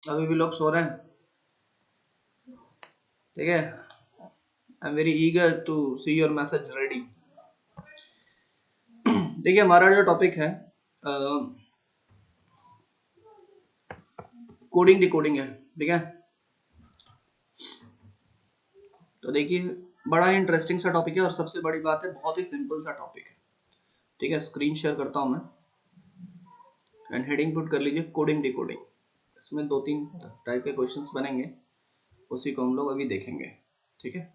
अभी भी लोग सो रहे हैं, ठीक है। I am very eager to see your message ready. देखिए हमारा जो टॉपिक है कोडिंग डिकोडिंग है, ठीक है। तो देखिए बड़ा ही इंटरेस्टिंग सा टॉपिक है और सबसे बड़ी बात है बहुत ही सिंपल सा टॉपिक है, ठीक है। स्क्रीन शेयर करता हूं मैं एंड हेडिंग पुट कर लीजिए कोडिंग डिकोडिंग। इसमें 2-3 टाइप के क्वेश्चंस बनेंगे, उसी को हम लोग अभी देखेंगे, ठीक है।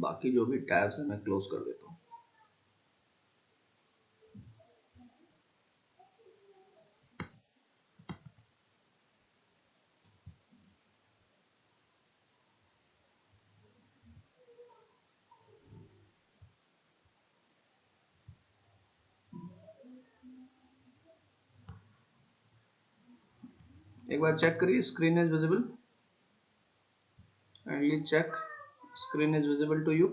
बाकी जो भी टैब्स है मैं क्लोज कर देता हूँ। एक बार चेक करिए screen is visible, kindly check screen is visible to you.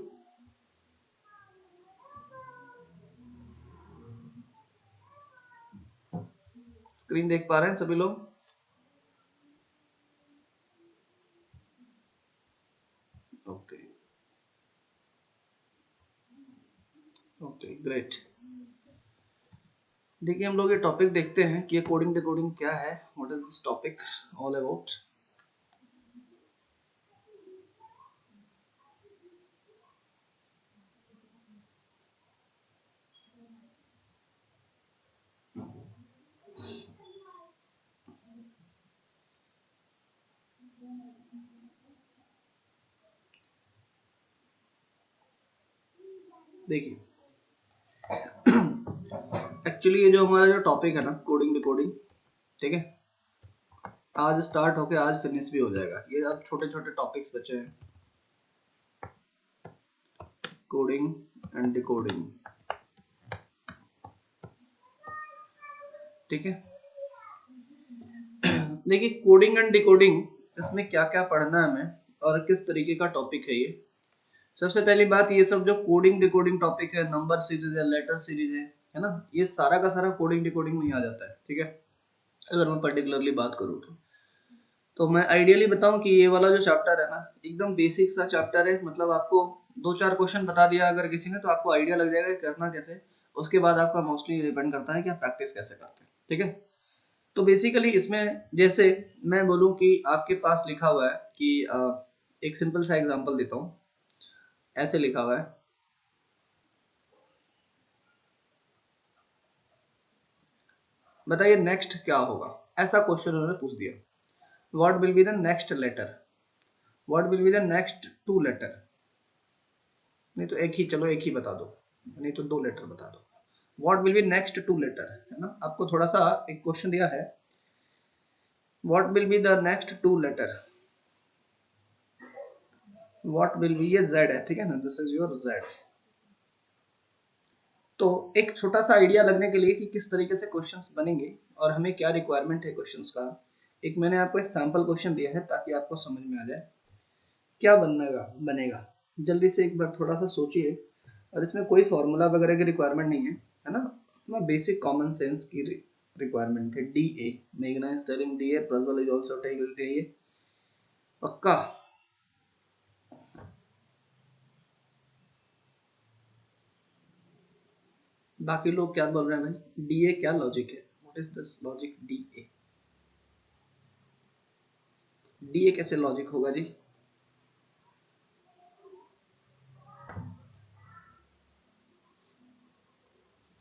Screen देख पा रहे हैं सभी लोग? Okay okay great. देखिए हम लोग ये टॉपिक देखते हैं कि ये कोडिंग डिकोडिंग क्या है, what is this topic all about. देखिए एक्चुअली ये जो हमारा जो टॉपिक है ना कोडिंग डिकोडिंग, ठीक है, आज स्टार्ट होके आज फिनिश भी हो जाएगा। ये अब छोटे छोटे टॉपिक्स बचे हैं, कोडिंग एंड डिकोडिंग, ठीक है। देखिए कोडिंग एंड डिकोडिंग इसमें क्या क्या पढ़ना है हमें और किस तरीके का टॉपिक है ये। सबसे पहली बात, ये सब जो कोडिंग डिकोडिंग टॉपिक है, नंबर सीरीज है, लेटर सीरीज है ना, ये सारा का सारा कोडिंग डिकोडिंग में ही आ जाता है, ठीक है। अगर मैं पर्टिकुलरली बात करूँ तो मैं आइडियली बताऊं कि ये वाला जो चैप्टर है ना एकदम बेसिक सा चैप्टर है। मतलब आपको 2-4 क्वेश्चन बता दिया अगर किसी ने तो आपको आइडिया लग जाएगा कि करना कैसे। उसके बाद आपका मोस्टली डिपेंड करता है कि आप प्रैक्टिस कैसे करते हैं, ठीक है। तो बेसिकली इसमें जैसे मैं बोलूं कि आपके पास लिखा हुआ है कि एक सिंपल सा एग्जांपल देता हूँ। ऐसे लिखा हुआ है, बताइए नेक्स्ट क्या होगा। ऐसा क्वेश्चन उन्होंने पूछ दिया, what will be the next letter, what will be the next 2 letter. नहीं तो एक ही, चलो एक ही बता दो, नहीं तो 2 लेटर बता दो। What will be next 2 letter, है ना। आपको थोड़ा सा एक क्वेश्चन दिया है, what will be the next 2 letter, what will be, ये जेड है, ठीक है ना, दिस इज योर जेड। तो एक छोटा सा आइडिया लगने के लिए कि किस तरीके से क्वेश्चंस बनेंगे और हमें क्या रिक्वायरमेंट है क्वेश्चंस का, एक मैंने आपको एक सैंपल क्वेश्चन दिया है ताकि आपको समझ में आ जाए क्या बनेगा बनेगा। जल्दी से एक बार थोड़ा सा सोचिए। और इसमें कोई फॉर्मूला वगैरह की रिक्वायरमेंट नहीं है ना, अपना बेसिक कॉमन सेंस की रिक्वायरमेंट है। डी ए मेघना is telling D A Prajwal is also telling D A, पक्का। बाकी लोग क्या बोल रहे हैं भाई, डी ए क्या लॉजिक है, what is the logic D A, D A कैसे लॉजिक होगा जी।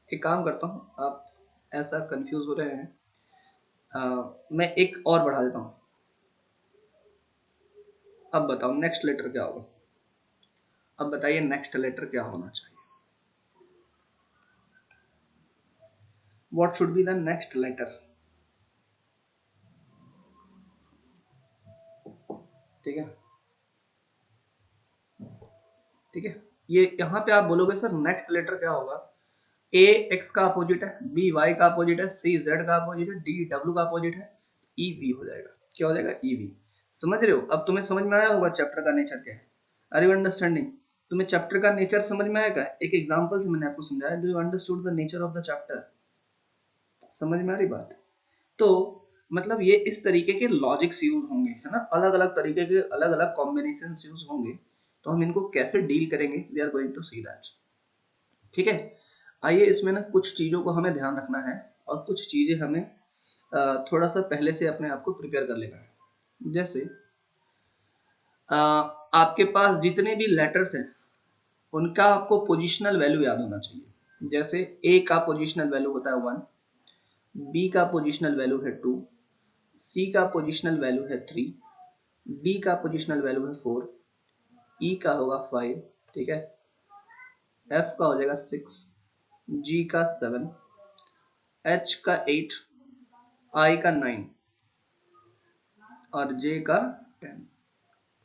एक काम करता हूँ, आप ऐसा कंफ्यूज हो रहे हैं, मैं एक और बढ़ा देता हूँ। अब बताओ नेक्स्ट लेटर क्या होगा, अब बताइए नेक्स्ट लेटर क्या होना चाहिए, what should be the next letter, ठीक है। ठीक है, ये यहाँ पे आप बोलोगे सर नेक्स्ट लेटर क्या होगा, ए एक्स का अपोजिट है, बी वाई का अपोजिट है, सी जेड का अपोजिट है, डी डब्ल्यू का अपोजिट है, ई वी हो जाएगा। क्या हो जाएगा, ई वी। समझ रहे हो, अब तुम्हें समझ में आया होगा चैप्टर का नेचर क्या है। आर यू अंडरस्टैंडिंग, तुम्हें चैप्टर का नेचर समझ में आएगा। एक एग्जांपल से मैंने आपको समझाया, do you understood the nature of the chapter. समझ में आ रही बात? तो मतलब ये इस तरीके के लॉजिक्स यूज होंगे, है ना, अलग अलग तरीके के अलग अलग कॉम्बिनेशन यूज होंगे। तो हम इनको कैसे डील करेंगे, we are going to see that. ठीक है, आइए इसमें ना कुछ चीजों को हमें ध्यान रखना है और कुछ चीजें हमें थोड़ा सा पहले से अपने आप को प्रिपेयर कर लेना है। जैसे आपके पास जितने भी लेटर्स हैं उनका आपको पोजिशनल वैल्यू याद होना चाहिए। जैसे ए का पोजिशनल वैल्यू होता है 1, बी का पोजिशनल वैल्यू है 2, सी का पोजिशनल वैल्यू है 3, डी का पोजिशनल वैल्यू है 4, ई का होगा 5, ठीक है, एफ का हो जाएगा 6, जी का 7, एच का 8, आई का 9 और जे का 10।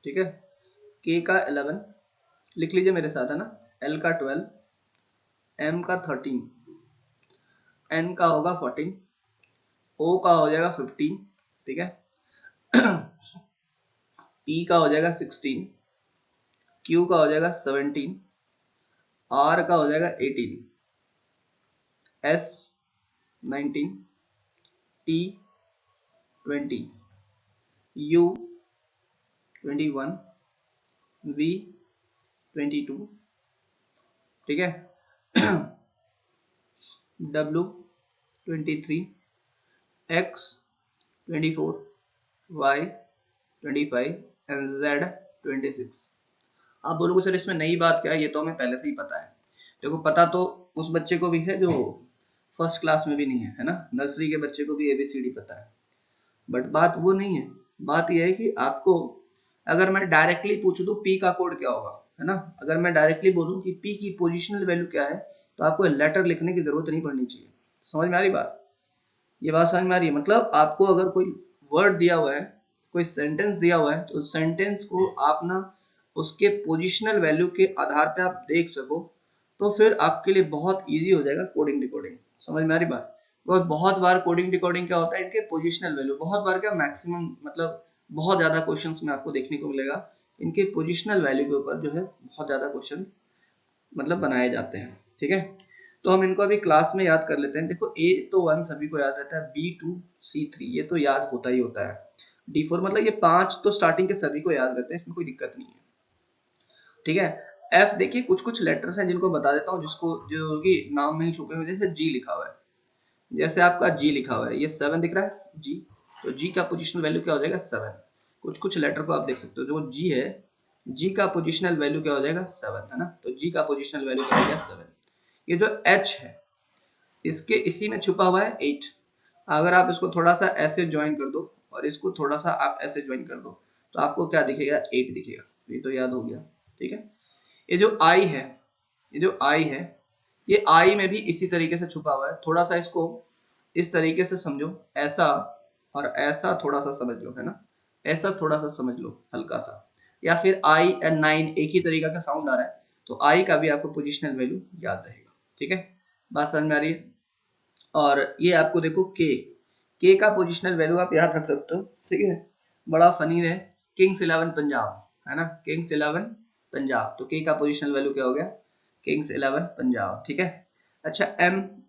ठीक है, के का 11, लिख लीजिए मेरे साथ, है ना, एल का 12, एम का 13, एन का होगा 14, ओ का हो जाएगा 15, ठीक है, पी का हो जाएगा 16, क्यू का हो जाएगा 17, आर का हो जाएगा 18, एस 19, टी 20, यू 21, वी 22, ठीक है, W 23, X 24, Y 25 and Z 26। आप बोलोगे सर इसमें नई बात क्या है, ये तो हमें पहले से ही पता है। देखो पता तो उस बच्चे को भी है जो फर्स्ट क्लास में भी नहीं है ना, नर्सरी के बच्चे को भी एबीसीडी पता है। बट बात वो नहीं है, बात यह है कि आपको अगर मैं डायरेक्टली पूछ दूं पी का कोड क्या होगा, है ना, अगर मैं डायरेक्टली बोलूं कि पी की पोजिशनल वैल्यू क्या है, तो आपको लेटर लिखने की जरूरत नहीं पड़नी चाहिए। समझ में आ रही बात? ये बात समझ में आ रही है? मतलब आपको अगर कोई वर्ड दिया हुआ है, कोई सेंटेंस दिया हुआ है, तो उस सेंटेंस को आप ना उसके पोजिशनल वैल्यू के आधार पे आप देख सको, तो फिर आपके लिए बहुत इजी हो जाएगा कोडिंग डिकोडिंग। समझ में आ रही बात? बिकॉज बहुत बार कोडिंग डिकोडिंग क्या होता है, इनके पोजिशनल वैल्यू, बहुत बार क्या मैक्सिमम मतलब बहुत ज्यादा क्वेश्चंस में आपको देखने को मिलेगा इनके पोजिशनल वैल्यू के ऊपर जो है बहुत ज्यादा क्वेश्चंस मतलब बनाए जाते हैं। ठीक है, तो हम इनको अभी क्लास में याद कर लेते हैं। देखो ए तो 1 सभी को याद रहता है, B2 C3 ये तो याद होता ही होता है, D4 मतलब ये 5 तो स्टार्टिंग के सभी को याद रहते हैं, इसमें कोई दिक्कत नहीं है। ठीक है, F देखिए कुछ कुछ लेटर्स हैं जिनको बता देता हूँ, जिसको जो कि नाम में ही छुपे हुए, जैसे G लिखा हुआ है, जैसे आपका G लिखा हुआ है, ये 7 दिख रहा है G, तो G का पोजिशनल वैल्यू क्या हो जाएगा 7। कुछ कुछ लेटर को आप देख सकते हो, जो G है G का पोजिशनल वैल्यू क्या हो जाएगा 7, है ना, तो G का पोजिशनल वैल्यू क्या हो जाएगा 7। ये जो H है इसके इसी में छुपा हुआ है 8, अगर आप इसको थोड़ा सा ऐसे ज्वाइन कर दो और इसको थोड़ा सा आप ऐसे ज्वाइन कर दो, तो आपको क्या दिखेगा 8 दिखेगा। ये तो याद हो गया। ठीक है, ये जो I है, ये जो I है, ये I में भी इसी तरीके से छुपा हुआ है। थोड़ा सा इसको इस तरीके से समझो, ऐसा और ऐसा थोड़ा सा समझ लो, है ना, ऐसा थोड़ा सा समझ लो हल्का सा, या फिर I एंड 9 एक ही तरीका का साउंड आ रहा है, तो I का भी आपको पोजिशनल वैल्यू याद रहेगा। ठीक है, बात समझ में आ रही है? और ये आपको देखो के का पोजिशनल वैल्यू आप याद रख सकते हो। ठीक है, बड़ा फनी है, किंग्स 11 पंजाब, है ना, किंग्स 11 पंजाब, तो के का पोजिशनल वैल्यू क्या हो गया, किंग्स 11 पंजाब। ठीक है, अच्छा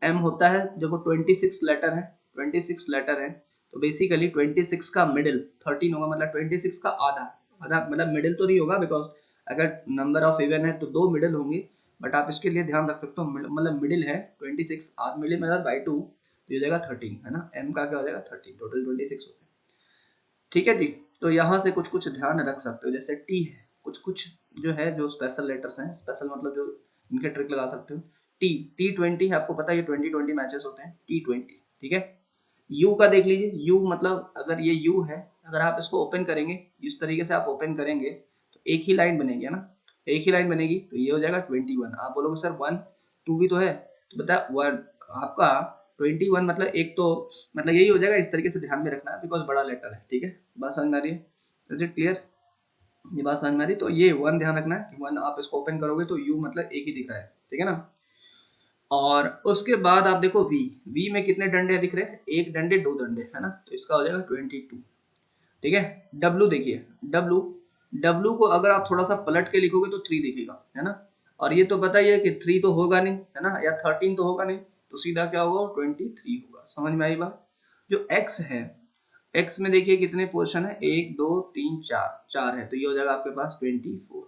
एम होता है, देखो 26 लेटर है, 26 लेटर है, तो बेसिकली 26 का मिडिल 13 होगा, मतलब 26 का आधा, आधा मतलब मिडिल तो नहीं होगा, बिकॉज अगर नंबर ऑफ इवन है तो 2 मिडिल होंगे, बट आप इसके लिए ध्यान रख सकते हो, मतलब मिडिल है 26, आध मिडिल मतलब बाई 2, तो हो जाएगा 13, है ना, एम का क्या हो जाएगा 13, टोटल 26 होते हैं। ठीक है जी, तो यहाँ से कुछ कुछ ध्यान रख सकते हो, जैसे टी है, कुछ कुछ जो है जो स्पेशल लेटर्स हैं, स्पेशल मतलब जो इनके ट्रिक लगा सकते हो। T20 आपको पता है ये 20 मैचेस होते हैं T20। ठीक है, यू का देख लीजिए, यू मतलब अगर ये यू है, अगर आप इसको ओपन करेंगे इस तरीके से, आप ओपन करेंगे तो एक ही लाइन बनेगी, है ना, एक ही लाइन बनेगी, तो ये हो जाएगा 21। आप बोलोगे सर 1 2 भी तो है, तो बता 1 आपका 21 मतलब एक तो मतलब यही हो जाएगा। इस तरीके से ध्यान में रखना है, बिकॉज बड़ा लेटर है। ठीक है, बात समझ में आ रही है? Is it clear? ये बात समझ में आ रही? तो ये 1 ध्यान रखना है कि 1 आप इसको ओपन करोगे तो यू मतलब एक ही दिख रहा है। ठीक है ना, और उसके बाद आप देखो वी में कितने डंडे दिख रहे हैं, एक डंडे दो डंडे, है ना, तो इसका हो जाएगा 22। ठीक है, डब्लू देखिए, डब्लू डब्लू को अगर आप थोड़ा सा पलट के लिखोगे तो 3 दिखेगा, है ना, और ये तो पता ही है कि 3 तो होगा नहीं, है ना, या 13 तो होगा नहीं, तो सीधा क्या होगा, 23 होगा। समझ में आई बात। जो x है, x में देखिए कितने पोर्शन है, 1 2 3 4, 4 है, तो ये हो जाएगा आपके पास 24।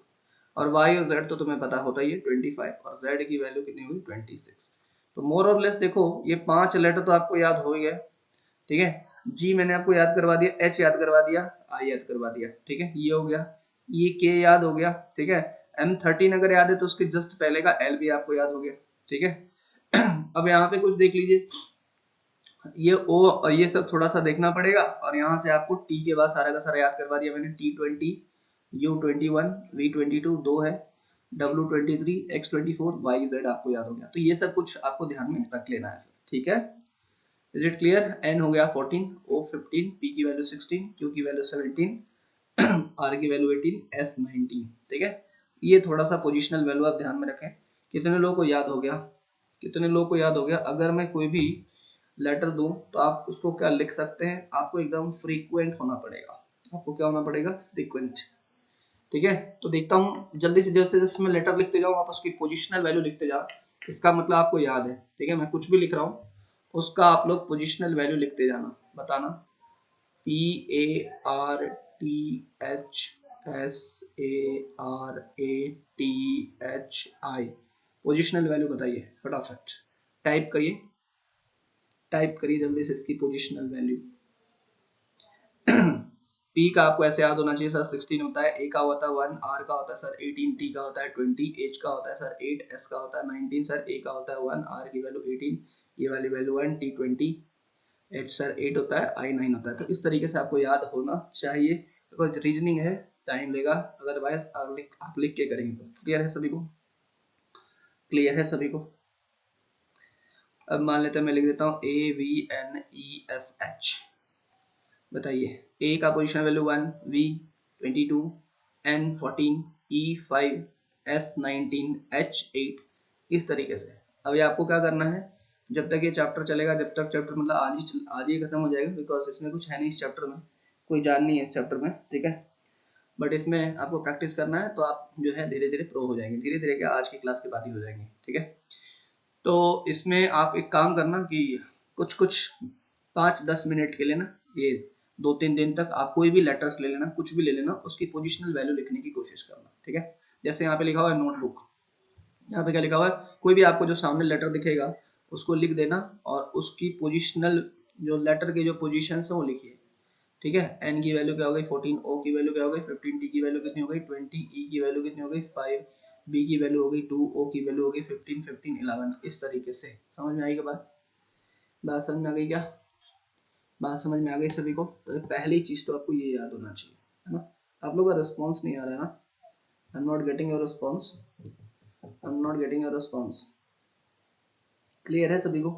और y और z तो तुम्हें पता होता ही है 25, और z की वैल्यू कितनी हुई 26। तो मोर और लेस देखो ये 5 लेटर तो आपको याद हो ही गया, ठीक है। जी मैंने आपको याद करवा दिया, एच याद करवा दिया, आई याद करवा दिया, ठीक है, ये हो गया। ये के याद हो गया, ठीक है। M13 अगर याद है तो उसके जस्ट पहले का एल भी आपको याद हो गया, ठीक है। अब यहाँ पे कुछ देख लीजिए, ये ओ और ये सब थोड़ा सा देखना पड़ेगा, और यहाँ से आपको टी के बाद सारा का सारा याद करवा दिया मैंने। T20, U21, V22 दो है, W23, X24, YZ आपको याद हो गया। तो ये सब कुछ आपको ध्यान में रख लेना है, ठीक है। Is it clear. N हो गया 14, O 15, P की वैल्यू 16, Q की वैल्यू 17, R की वैल्यू 18, S 19, ठीक है। ये थोड़ा सा पोजिशनल वैल्यू आप ध्यान में रखें। कितने लोगों को याद हो गया, कितने लोगों को याद हो गया। अगर मैं कोई भी लेटर दूं तो आप उसको क्या लिख सकते हैं, आपको एकदम फ्रीक्वेंट होना पड़ेगा। आपको क्या होना पड़ेगा, फ्रीक्वेंट, ठीक है। तो देखता हूँ जल्दी से, जैसे जैसे मैं लेटर लिखते जाऊँ आप उसकी पोजिशनल वैल्यू लिखते जाओ। इसका मतलब आपको याद है, ठीक है। मैं कुछ भी लिख रहा हूँ उसका आप लोग पोजिशनल वैल्यू लिखते जाना, बताना। PARTHSARATHI, पोजिशनल वैल्यू बताइए फटाफट, टाइप करिए, टाइप करिए जल्दी से इसकी पोजिशनल वैल्यू। P का आपको ऐसे याद होना चाहिए सर 16 होता है, A का होता है 1, R का होता है सर 18, T का होता है 20, H का होता है सर 8, S का होता है 19 सर, A का होता है 1, R की वैल्यू 18, ये वाली वैल्यू 1, T 20, H सर 8 होता है, I 9 होता है। तो इस तरीके से आपको याद होना चाहिए। तो रीजनिंग है, टाइम लेगा, अदरवाइज आप लिख के करेंगे तो। क्लियर है सभी को, क्लियर है सभी को। अब मान लेते हैं मैं लिख देता हूँ AVNESH, बताइए। A का position value 1, V 22, N 14, E 5, S 19, H 8, इस तरीके से। अभी आपको क्या करना है, जब तक ये चैप्टर चलेगा, जब तक चैप्टर मतलब आज ही खत्म हो जाएगा, बिकॉज इसमें कुछ है नहीं इस चैप्टर में, कोई जान नहीं है इस चैप्टर में, ठीक है। बट इसमें आपको प्रैक्टिस करना है, तो आप जो है धीरे धीरे प्रो हो जाएंगे, धीरे धीरे क्या आज की क्लास के बाद ही हो जाएंगे, ठीक है। तो इसमें आप एक काम करना कि कुछ कुछ 5-10 मिनट के लिए ना, ये 2-3 दिन तक आप कोई भी लेटर्स ले लेना, कुछ भी ले लेना, उसकी पोजिशनल वैल्यू लिखने की कोशिश करना, ठीक है। जैसे यहाँ पे लिखा हुआ है नोटबुक, यहाँ पे क्या लिखा हुआ है, कोई भी आपको जो सामने लेटर दिखेगा उसको लिख देना, और उसकी पोजिशनल जो लेटर के जो पोजिशन है वो लिखिए, ठीक है। N की वैल्यू क्या हो गई 14, O की वैल्यू क्या हो गई 15, T की वैल्यू कितनी हो गई 20, E की वैल्यू कितनी हो गई 5, B की वैल्यू हो गई 2, O की वैल्यू हो गई 15, 15, 11, इस तरीके से। समझ में आई क्या बात, बात समझ में आ गई क्या, बात समझ में आ गई सभी को। तो पहली चीज तो आपको ये याद होना चाहिए, है ना। आप लोग का रिस्पॉन्स नहीं आ रहा है ना, I am not getting your response, I am not getting your response. Clear है सभी को।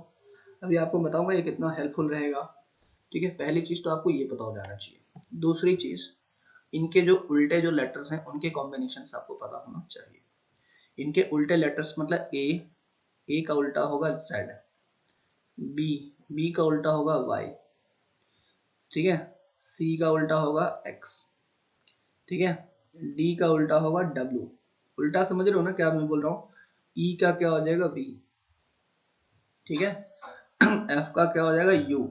अभी आपको बताऊंगा ये कितना हेल्पफुल रहेगा, ठीक है। पहली चीज तो आपको ये पता हो जाना चाहिए। दूसरी चीज, इनके जो उल्टे जो लेटर्स हैं उनके कॉम्बिनेशन आपको पता होना चाहिए। इनके उल्टे लेटर्स मतलब ए का उल्टा होगा Z, बी का उल्टा होगा Y, ठीक है। सी का उल्टा होगा X, ठीक है। डी का उल्टा होगा W, उल्टा समझ रहे हो ना क्या मैं बोल रहा हूँ। ई का क्या हो जाएगा V, ठीक है। एफ का क्या हो जाएगा U,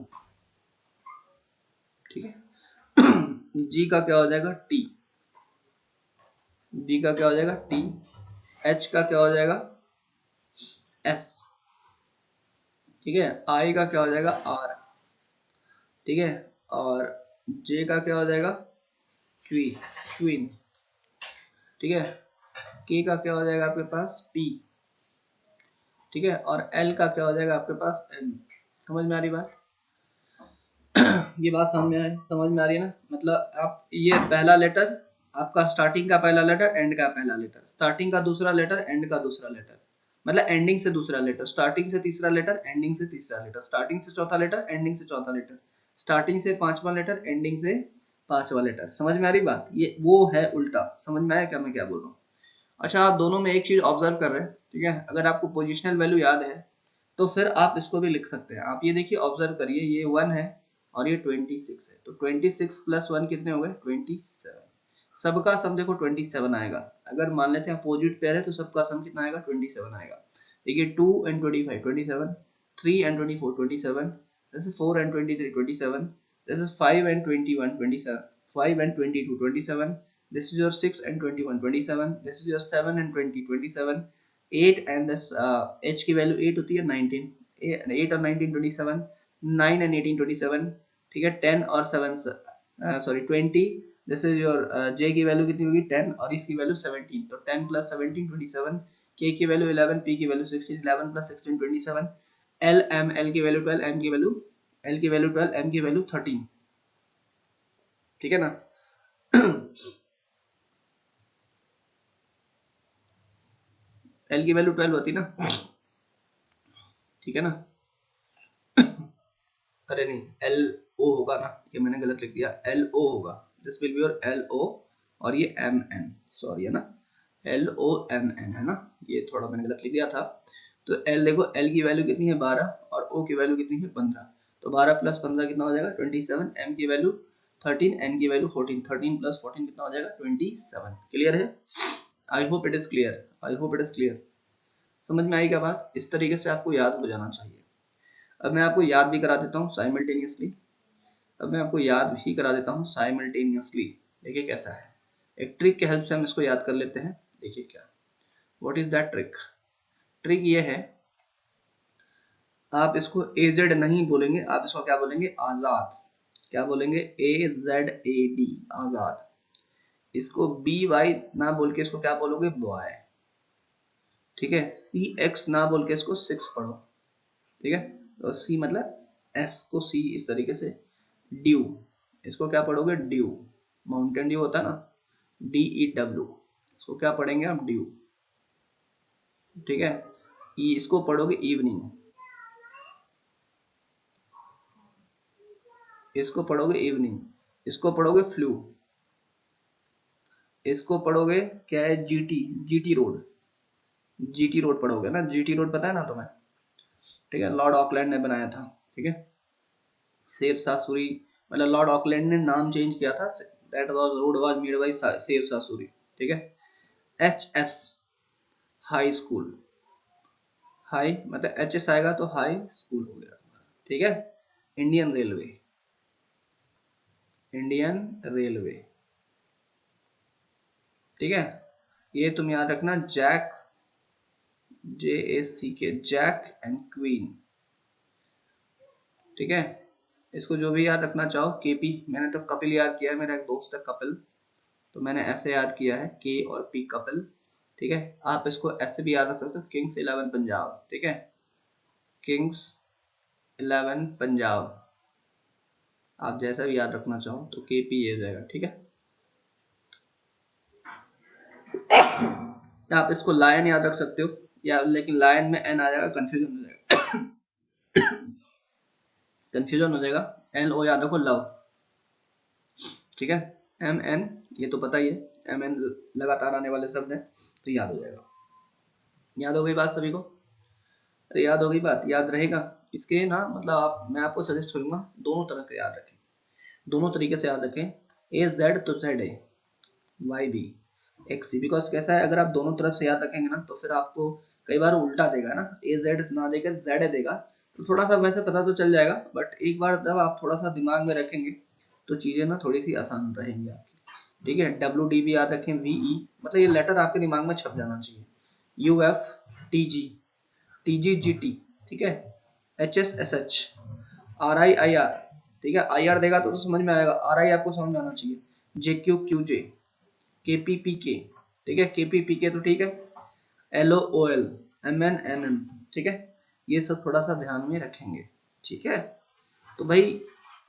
ठीक है। जी का क्या हो जाएगा T, बी का क्या हो जाएगा T, एच का क्या हो जाएगा S, ठीक है। आई का क्या हो जाएगा R, ठीक है। और जे का क्या हो जाएगा क्वीन, ठीक है। के का क्या हो जाएगा आपके पास P, ठीक है। और एल का क्या हो जाएगा आपके पास M। समझ में आ रही बात, ये बात समझ में आ रही है ना। मतलब आप ये पहला लेटर आपका, स्टार्टिंग का पहला लेटर, एंड का पहला लेटर, स्टार्टिंग का दूसरा लेटर, एंड का दूसरा लेटर, मतलब एंडिंग से दूसरा लेटर, स्टार्टिंग से तीसरा लेटर, एंडिंग से तीसरा लेटर, स्टार्टिंग से चौथा लेटर, एंडिंग से चौथा लेटर, स्टार्टिंग से पांचवा लेटर, एंडिंग से पांचवा लेटर। समझ में आ रही बात, ये वो है उल्टा। समझ में आया क्या मैं क्या बोल रहा हूँ। अच्छा, आप दोनों में एक चीज ऑब्जर्व कर रहे हैं, ठीक है। अगर आपको पोजिशनल वैल्यू याद है तो फिर आप इसको भी लिख सकते हैं। आप ये देखिए, ऑब्जर्व करिए, ये 1 है और ये 26 है, तो 26 प्लस 1 कितने हो गए 27। सबका सम देखो 27 आएगा। अगर मान लेते हैं अपोजिट पेयर है तो सबका सम कितना आएगा 27 आएगा। देखिए 2 and 25 27, 3 and 24 27, this is 4 and 23 27, this is 5 and 21 27, 5 and 22 27, this is your 6 and 21 27, this is your 7 and 20 27, 8 and this h की वैल्यू 8 होती है 19, 8 और 19 27, 9 and 18 27, ठीक है 10 और 7 sorry 20, this is your j की वैल्यू कितनी होगी 10 और इसकी वैल्यू 17, तो 10 प्लस 17 27, k की वैल्यू 11, p की value 16, 11 plus 16 27, l m l की वैल्यू 12, m की वैल्यू l की वैल्यू 12, m की वैल्यू 13, ठीक है ना। l की वैल्यू 12 होती ना, ठीक है ना। अरे नहीं एल ओ होगा ना, ये मैंने गलत लिख दिया, एल ओ होगा, this will be your L O, और ये एम एन, सॉरी है ना, एल ओ एम एन है ना, ये थोड़ा मैंने गलत लिख दिया था। तो एल देखो, एल की वैल्यू कितनी है 12 और ओ की वैल्यू कितनी है 15, तो 12 प्लस 15 कितना हो जाएगा 27, एम की वैल्यू 13, एन की वैल्यू 14, 13 प्लस 14 कितना हो जाएगा 27। क्लियर है? I hope it is clear, I hope it is clear. समझ में आई क्या बात? इस तरीके से आपको याद हो जाना चाहिए। अब मैं आपको याद भी करा देता हूँ साइमल्टेनियसली, अब मैं आपको याद भी करा देता हूँ साइमल्टेनियसली। देखिए कैसा है, एक ट्रिक के हेल्प से हम इसको याद कर लेते हैं। देखिए क्या, what is that trick? Trick ये है, आप इसको एजेड नहीं बोलेंगे, आप इसको क्या बोलेंगे आजाद। क्या बोलेंगे? ए जेड ए डी, आजाद। इसको बी वाई ना बोल के इसको क्या बोलोगे बॉय, ठीक है। सी एक्स ना बोल के इसको सिक्स पढ़ो, ठीक है। तो सी मतलब एस को सी इस तरीके से, ड्यू इसको क्या पढ़ोगे ड्यू, माउंटेन ड्यू होता है ना, डी ई डब्ल्यू, इसको क्या पढ़ेंगे आप ड्यू, ठीक है। इसको पढ़ोगे इवनिंग, इसको पढ़ोगे इवनिंग, इसको पढ़ोगे फ्लू, इसको पढ़ोगे क्या है GT, GT road, GT road पढ़ोगे ना, जीटी रोड पता है ना तुम्हें, ठीक है, लॉर्ड ऑकलैंड ने बनाया था, ठीक है। शेर शाह सूरी, मतलब लॉर्ड ऑकलैंड ने नाम चेंज किया था, that was road was made by Sher Shah Suri, ठीक है। H S high school, high मतलब एच एस आएगा तो हाई स्कूल हो गया, ठीक है। इंडियन रेलवे, इंडियन रेलवे, ठीक है। ये तुम याद रखना, जैक, जे ए सी के, जैक एंड क्वीन, ठीक है। इसको जो भी याद रखना चाहो, केपी, मैंने तो कपिल याद किया है, मेरा एक दोस्त है कपिल, तो मैंने ऐसे याद किया है के और पी कपिल, ठीक है। आप इसको ऐसे भी याद रख सकते हो, किंग्स 11 पंजाब, ठीक है, किंग्स 11 पंजाब, आप जैसा भी याद रखना चाहो तो के पी ये हो जाएगा, ठीक है। आप इसको लायन याद रख सकते हो, या लेकिन लायन में एन आ जाएगा, कंफ्यूजन हो जाएगा, कंफ्यूजन हो जाएगा। एल ओ याद रखो लव, ठीक है। एम एन ये तो पता ही है, एम एन लगातार आने वाले शब्द है, तो याद हो जाएगा। याद हो गई बात सभी को? अरे याद हो गई बात, याद रहेगा इसके ना, मतलब आप, मैं आपको सजेस्ट करूंगा दोनों तरह के याद रखें, दोनों तरीके से याद रखें, ए जेड तो Z A, Y B X C, because कैसा है, अगर आप दोनों तरफ से याद रखेंगे ना, तो फिर आपको कई बार उल्टा देगा ना, ए जेड ना देकर जेड देगा, तो थोड़ा सा वैसे पता तो चल जाएगा, बट एक बार जब आप थोड़ा सा दिमाग में रखेंगे तो चीजें ना थोड़ी सी आसान रहेंगी आपकी, ठीक है। डब्ल्यू डी भी याद रखें, वी ई, मतलब ये लेटर आपके दिमाग में छप जाना चाहिए, U F T G, T G G T, ठीक है, H S S H, are I I R, ठीक है। आई आर देगा तो समझ में आएगा, आर आई आपको समझ में आना चाहिए, जे क्यू क्यू जे, के पी पी के, ठीक है, के पी पी के तो ठीक है, L O O L, M N N M, ठीक है। ये सब थोड़ा सा ध्यान में रखेंगे, ठीक है। तो भाई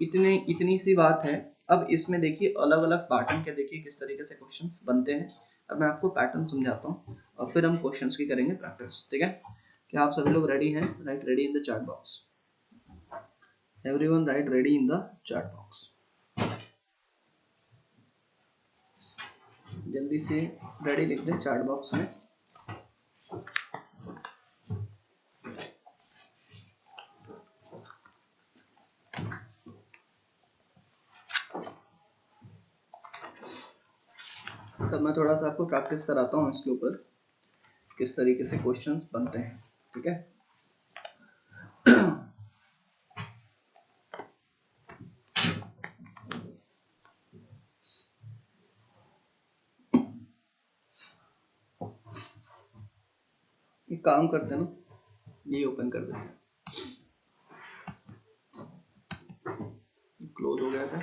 इतने इतनी सी बात है। अब इसमें देखिए अलग अलग पैटर्न के, देखिए किस तरीके से क्वेश्चंस बनते हैं। अब मैं आपको पैटर्न समझाता हूँ और फिर हम क्वेश्चंस की करेंगे प्रैक्टिस, ठीक है। क्या आप सभी लोग रेडी हैं? Right ready in the chat box, everyone right ready in the chat box, जल्दी से रेडी लिख दें चैट बॉक्स में। तब मैं थोड़ा सा आपको प्रैक्टिस कराता हूँ इसके ऊपर, किस तरीके से क्वेश्चंस बनते हैं, ठीक है। एक काम करते हैं ना, ये ओपन कर देते हैं, क्लोज हो गया था।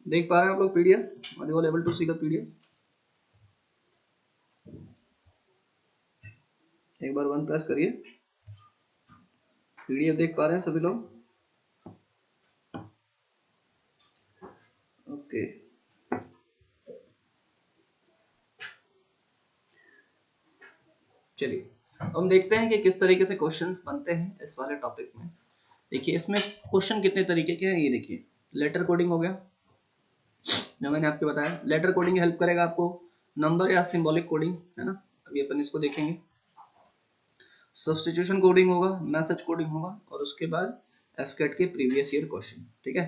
देख पा रहे हैं आप लोग PDF? Are you all able to see the PDF? एक बार 1 प्रेस करिए। पीडीएफ देख पा रहे हैं सभी लोग? ओके, चलिए हम देखते हैं कि किस तरीके से क्वेश्चंस बनते हैं इस वाले टॉपिक में। देखिए इसमें क्वेश्चन कितने तरीके के हैं, ये देखिए। लेटर कोडिंग हो गया, जो मैंने आपको बताया। लेटर कोडिंग हेल्प करेगा आपको, नंबर या सिंबॉलिक कोडिंग, है ना, अभी अपन इसको देखेंगे। सब्स्टिट्यूशन कोडिंग होगा, मैसेज कोडिंग होगा, और उसके बाद एफकेट के प्रीवियस ईयर क्वेश्चन। ठीक है,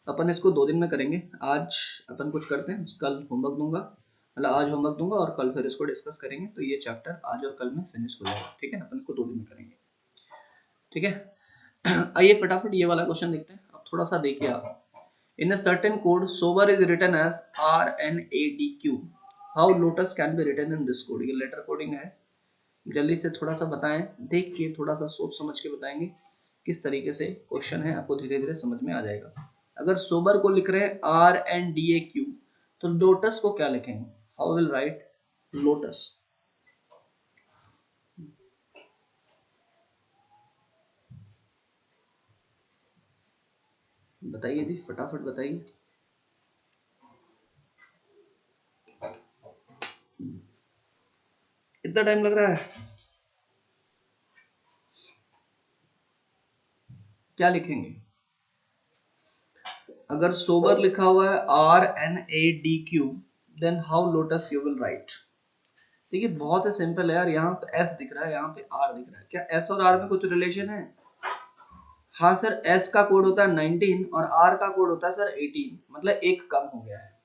अपन इसको 2 दिन में करेंगे। आज अपन कुछ करते हैं, कल होमवर्क दूंगा, मतलब आज होमवर्क दूंगा और कल फिर इसको डिस्कस करेंगे। तो ये चैप्टर आज और कल में फिनिश हो जाएगा। ठीक है, अपन इसको 2 दिन में करेंगे। ठीक है, आइए फटाफट ये वाला क्वेश्चन देखते हैं। अब थोड़ा सा देखिए आप। In a certain code, sober is written as RNADQ. How lotus can be written in this code? ये लेटर कोडिंग है। जल्दी से थोड़ा सा बताएं, देख के थोड़ा सा सोच समझ के बताएंगे किस तरीके से क्वेश्चन है, आपको धीरे धीरे समझ में आ जाएगा। अगर सोबर को लिख रहे हैं RNDAQ, तो लोटस को क्या लिखेंगे? How will write lotus? बताइए जी, फटाफट बताइए। इतना टाइम लग रहा है? क्या लिखेंगे? अगर सोबर लिखा हुआ है RNADQ, then how lotus you will write? देखिए बहुत ही सिंपल है यार। यहाँ पे S दिख रहा है, यहाँ पे R दिख रहा है। क्या S और R में कुछ रिलेशन है? हाँ सर, S का कोड होता है 19 और R का कोड होता है सर 18, मतलब एक कम हो गया है।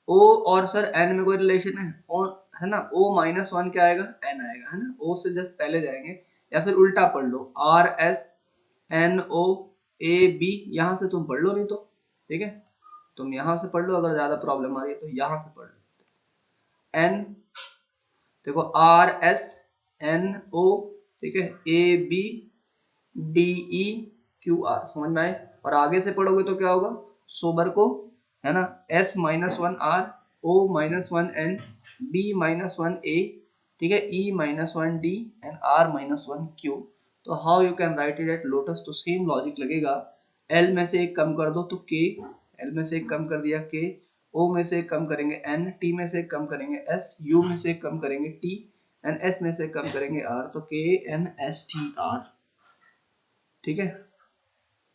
O और सर N में कोई रिलेशन है? O है ना, O-1 क्या आएगा? N आएगा, है ना। O से जस्ट पहले जाएंगे, या फिर उल्टा पढ़ लो, RSNOAB, यहाँ से तुम पढ़ लो, नहीं तो ठीक है तुम यहाँ से पढ़ लो। अगर ज्यादा प्रॉब्लम आ रही है तो यहाँ से पढ़ लो। N देखो, RSNO, ठीक है, ABDEQR, समझ में आए? और आगे से पढ़ोगे तो क्या होगा? सोबर को, है ना, S-1R, O-1N, B-1A, ठीक है, E-1D एंड R-1Q। तो how you can write it at lotus? तो सेम लॉजिक लगेगा। L में से एक कम कर दो तो K, L में से एक कम कर दिया K, O में से कम करेंगे N, T में से कम करेंगे S, U में से कम करेंगे T एंड S में से कम करेंगे R, तो KNSTR। ठीक है,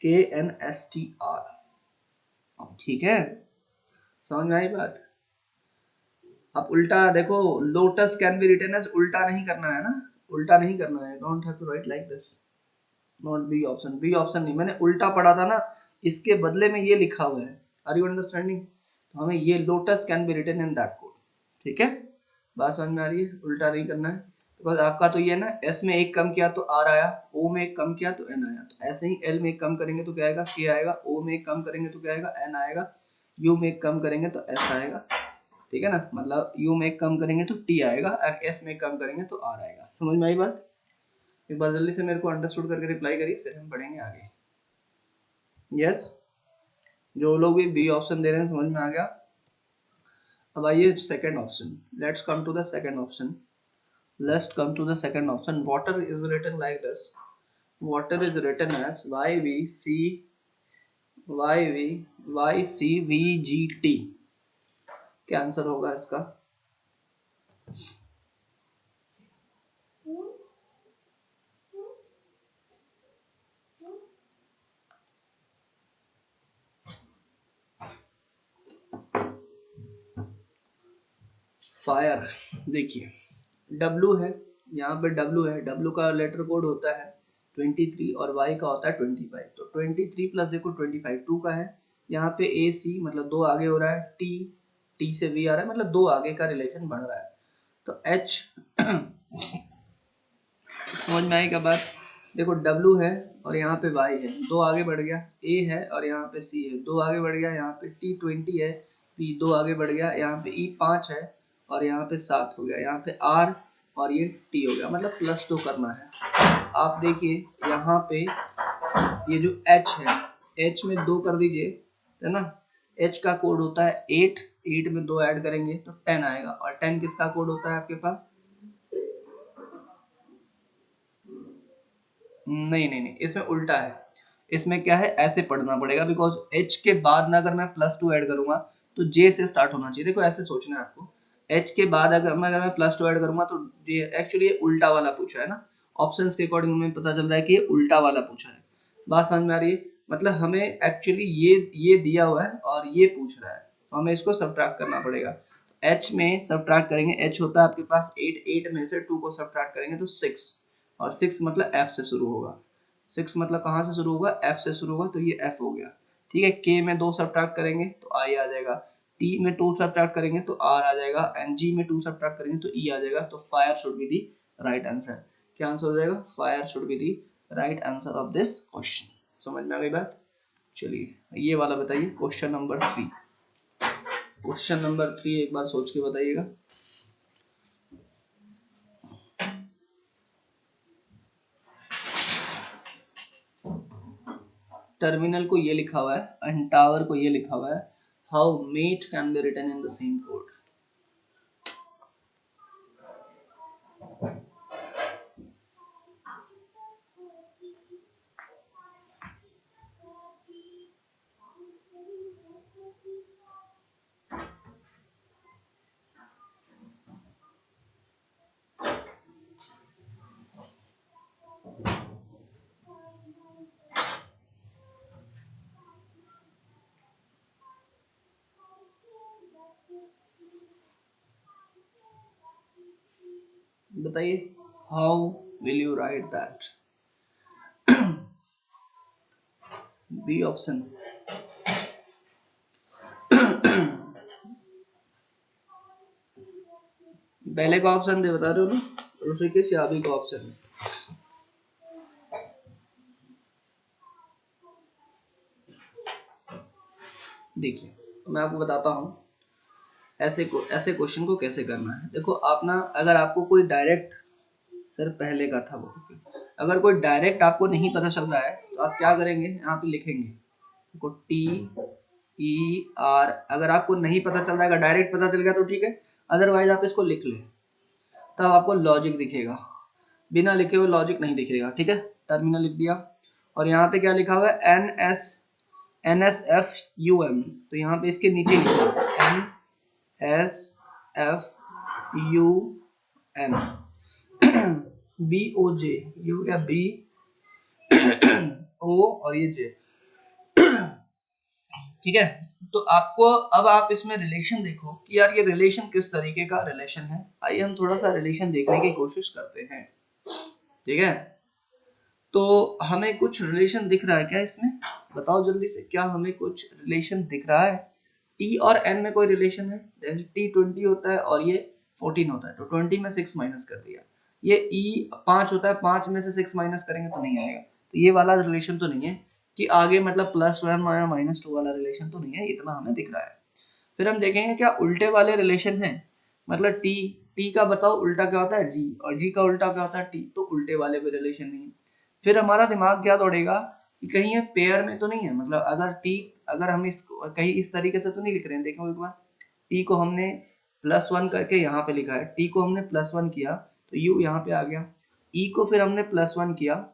KNSTR। ठीक है, समझ में आई बात? अब उल्टा देखो, lotus can be written as, उल्टा नहीं करना है ना, उल्टा नहीं करना है। Don't have to write like this, not B option. B option नहीं, मैंने उल्टा पढ़ा था ना, इसके बदले में ये लिखा हुआ है। Are you understanding? तो हमें ये lotus can be written in that code. ठीक है, बात समझ में आ रही है? उल्टा नहीं करना है। बिकॉज आपका तो ये ना, एस में एक कम किया तो आर आया, ओ में एक कम किया तो एन आया। तो ऐसे ही एल में एक कम करेंगे तो क्या आएगा? के आएगा। ओ में एक कम करेंगे तो क्या आएगा? एन आएगा। यू में एक कम करेंगे तो एस आएगा। ठीक है ना, मतलब यू में एक कम करेंगे तो टी आएगा, और एस में कम करेंगे तो आर आएगा। समझ में आई बात? एक बार जल्दी से मेरे को अंडरस्टूड करके रिप्लाई करिए, फिर हम बढ़ेंगे आगे। यस, जो लोग भी बी ऑप्शन दे रहे हैं समझ में आ गया। अब आइए second option, let's come to the second option. Let's come to the second option. Water is written like this. Water is written as YVCVGT। क्या आंसर होगा इसका? फायर, देखिए W है, यहाँ पे W है, W का लेटर कोड होता है 23 और Y का होता है 25। तो 23 प्लस देखो 25 2 का है, यहाँ पे AC मतलब 2 आगे हो रहा है, T से V आ रहा है, मतलब 2 आगे का रिलेशन बढ़ रहा है। तो H समझ में आई क्या बात? देखो W है और यहाँ पे Y है, 2 आगे बढ़ गया, A है और यहाँ पे C है, 2 आगे बढ़ गया, यहाँ पे T 20 है, P 2 आगे बढ़ गया, यहाँ पे E 5 है और यहाँ पे 7 हो गया, यहाँ पे R और ये T हो गया, मतलब +2 करना है। आप देखिए यहाँ पे ये जो H है, H में 2 कर दीजिए, है ना। H का कोड होता है 8, 8 में 2 ऐड करेंगे तो 10 आएगा, और 10 किसका कोड होता है आपके पास? नहीं, इसमें उल्टा है। इसमें क्या है, ऐसे पढ़ना पड़ेगा, बिकॉज H के बाद ना अगर मैं +2 ऐड करूंगा तो J से स्टार्ट होना चाहिए। देखो ऐसे सोचना है आपको, H के बाद अगर मैं +2 ऐड करूंगा तो ये एक्चुअली ये उल्टा वाला पूछा है ना, ऑप्शंस के अकॉर्डिंग हमें पता चल रहा है कि ये उल्टा वाला पूछा है। बात समझ में आ रही है? मतलब हमें एक्चुअली ये दिया हुआ है और ये पूछ रहा है, तो हमें इसको सब्ट्रैक्ट करना पड़ेगा। H में सब्ट्रैक्ट करेंगे, H होता है आपके पास 8, 8 में से 2 को सब्ट्रैक्ट करेंगे तो 6, और 6 मतलब F से शुरू होगा, 6 मतलब कहाँ से शुरू होगा? F से शुरू होगा, तो ये F हो गया। ठीक है, K में 2 सब्ट्रैक्ट करेंगे तो I आ जाएगा, T में 2 सब्ट्रैक्ट करेंगे तो R आ जाएगा, एंड G में 2 सब्ट्रैक्ट करेंगे तो E आ जाएगा। तो fire should be the right answer. क्या आंसर हो जाएगा? Fire should be the right answer of this question. समझ में आ गई बात? चलिए ये वाला बताइए, क्वेश्चन नंबर 3। क्वेश्चन नंबर 3 एक बार सोच के बताइएगा। टर्मिनल को ये लिखा हुआ है एंड टावर को ये लिखा हुआ है, how mate can be written in the same code. बताइए, how will you write that? B option. पहले का ऑप्शन दे बता रहे हो ना, ऋषिकेश या अभी का ऑप्शन है? देखिए तो मैं आपको बताता हूँ ऐसे क्वेश्चन को कैसे करना है। देखो आप ना, अगर आपको कोई डायरेक्ट, सर पहले का था वो, अगर कोई डायरेक्ट आपको नहीं पता चल रहा है तो आप क्या करेंगे, यहाँ पे लिखेंगे देखो TER। अगर आपको नहीं पता चल रहा है, अगर डायरेक्ट पता चल गया तो ठीक है, अदरवाइज आप इसको लिख लें, तब आपको लॉजिक दिखेगा, बिना लिखे हुए लॉजिक नहीं दिखेगा। ठीक है, टर्मिनल लिख दिया, और यहाँ पे क्या लिखा हुआ है? NSFUM, तो यहाँ पे इसके नीचे लिखा NSFUM BOJ, ये हो गया BO और ये J। ठीक है, तो आपको अब आप इसमें रिलेशन देखो कि यार ये रिलेशन किस तरीके का रिलेशन है। आइए हम थोड़ा सा रिलेशन देखने की कोशिश करते हैं। ठीक है, तो हमें कुछ रिलेशन दिख रहा है क्या इसमें? बताओ जल्दी से, क्या हमें कुछ रिलेशन दिख रहा है? T और N में कोई रिलेशन है? जैसे T 20 होता है और ये 14 होता है, तो 20 में 6 माइनस कर दिया। ये E 5 होता है, 5 में से 6 माइनस करेंगे तो नहीं आएगा, तो ये वाला रिलेशन तो नहीं है कि आगे मतलब +1 या -2 वाला रिलेशन तो नहीं है, इतना हमें दिख रहा है। फिर हम देखेंगे क्या उल्टे वाले रिलेशन है, मतलब टी का बताओ उल्टा क्या होता है? जी, और जी का उल्टा क्या होता है? टी, तो उल्टे वाले भी रिलेशन नहीं है। फिर हमारा दिमाग क्या दौड़ेगा कि कहीं ये पेयर में तो नहीं है, मतलब अगर हम इसको कहीं इस तरीके से तो नहीं लिख रहे हैं। देखो एक बार, टी को हमने +1 करके यहाँ पे लिखा है, टी को हमने +1 किया तो यू यहाँ पे आ गया, ई को फिर हमने +1 किया,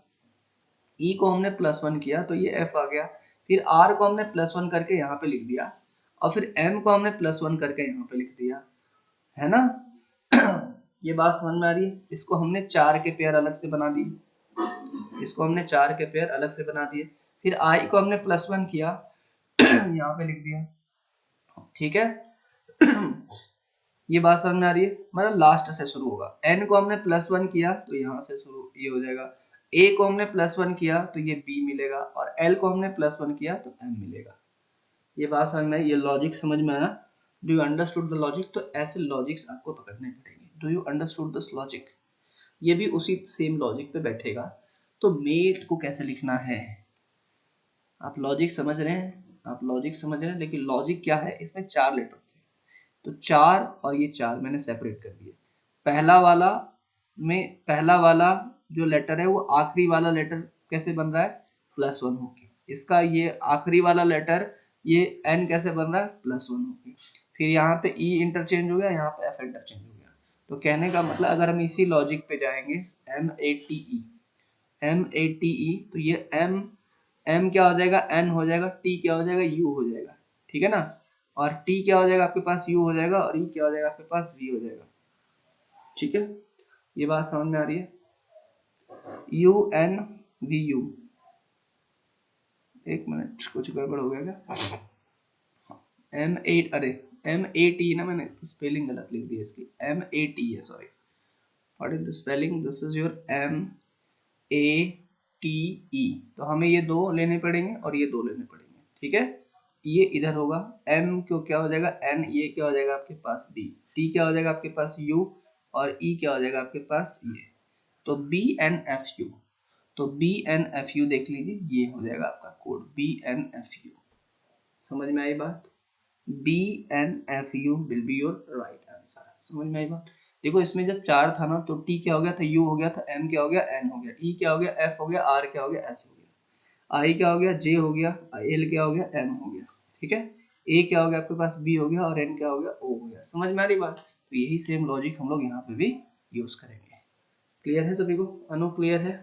ई को हमने +1 किया तो ये एफ आ गया, फिर आर को हमने +1 करके यहाँ पे लिख दिया, और फिर एम को हमने +1 करके यहाँ पे लिख दिया, है ना। ये बात समझ में आ रही है? इसको हमने 4 के पेयर अलग से बना दिए, इसको हमने 4 के पेयर अलग से बना दिए, फिर आई को हमने +1 किया यहाँ पे लिख दिया। ठीक है, ये बात समझ में आ रही है? मतलब लास्ट से शुरू होगा। n को हमने +1 किया तो यहाँ से शुरू ये हो जाएगा, a को हमने +1 किया तो ये b मिलेगा, और l को हमने +1 किया तो m मिलेगा। ये बात समझ में आई? ये लॉजिक समझ में आया? Do you understood the logic? तो ऐसे लॉजिक्स आपको पकड़ने पड़ेंगे। Do you understood this logic? ये भी उसी सेम लॉजिक पे बैठेगा। तो मेट को कैसे लिखना है? आप लॉजिक समझ रहे हैं? आप लॉजिक समझ रहे हैं, लेकिन लॉजिक क्या है? इसमें 4 लेटर थे, तो 4 और ये 4 मैंने सेपरेट कर दिए। पहला वाला जो लेटर है वो आखिरी वाला लेटर कैसे बन रहा है? +1 होके। इसका ये आखिरी वाला लेटर ये n कैसे बन रहा है? +1 होके। फिर यहाँ पे e इंटरचेंज हो गया, यहाँ पे f इंटरचेंज हो गया। तो कहने का मतलब अगर हम इसी लॉजिक पे जाएंगे, M-A-T-E, तो ये m क्या हो जाएगा? n हो जाएगा, t क्या हो जाएगा? u हो जाएगा, ठीक है ना? और t क्या हो जाएगा आपके पास? u हो जाएगा, और e क्या हो जाएगा आपके पास? v हो जाएगा, ठीक है? ये बात समझ में आ रही है? UNVU, एक मिनट, कुछ गड़बड़ हो गया क्या? M8, अरे M8 ना, मैंने स्पेलिंग गलत लिख दी है इसकी। M8 है, sorry, what is the spelling? This is your MATE। तो हमें ये दो लेने पड़ेंगे और ये दो लेने पड़ेंगे, ठीक है? ये इधर होगा, M क्यों क्या हो जाएगा? N, ये क्या हो जाएगा आपके पास? B, T क्या हो जाएगा आपके पास? U, और E क्या हो जाएगा आपके पास? ये। तो BNFU, तो BNFU देख लीजिए, ये हो जाएगा आपका कोड BNFU। समझ में आई बात? BNFU will be your right answer. समझ में आई बात? देखो इसमें जब 4 था ना, तो T क्या हो गया था? U हो गया था, M क्या हो गया? N हो गया, E क्या हो गया? F हो गया, R क्या हो गया? S हो गया, I क्या हो गया? J हो गया, L क्या हो गया? M हो गया, ठीक है? A क्या हो गया आपके पास? B हो गया, और N क्या हो गया? O हो गया। समझ में आ रही बात? तो यही सेम लॉजिक हम लोग यहाँ पे भी यूज करेंगे। क्लियर है सभी को? अनु क्लियर है?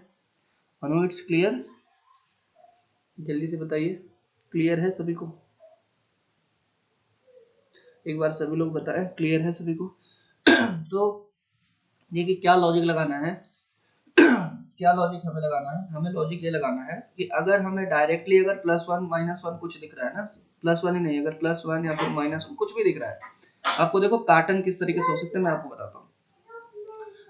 अनु इट्स क्लियर? जल्दी से बताइए, क्लियर है सभी को? एक बार सभी लोग बताएं, क्लियर है सभी को? तो देखिए क्या लॉजिक लगाना है। क्या लॉजिक हमें लगाना है? हमें लॉजिक ये लगाना है कि अगर हमें डायरेक्टली अगर +1 -1 कुछ दिख रहा है ना, +1 ही नहीं, अगर +1 या फिर -1 कुछ भी दिख रहा है, आपको देखो पैटर्न किस तरीके से हो सकता है मैं आपको बताता हूँ।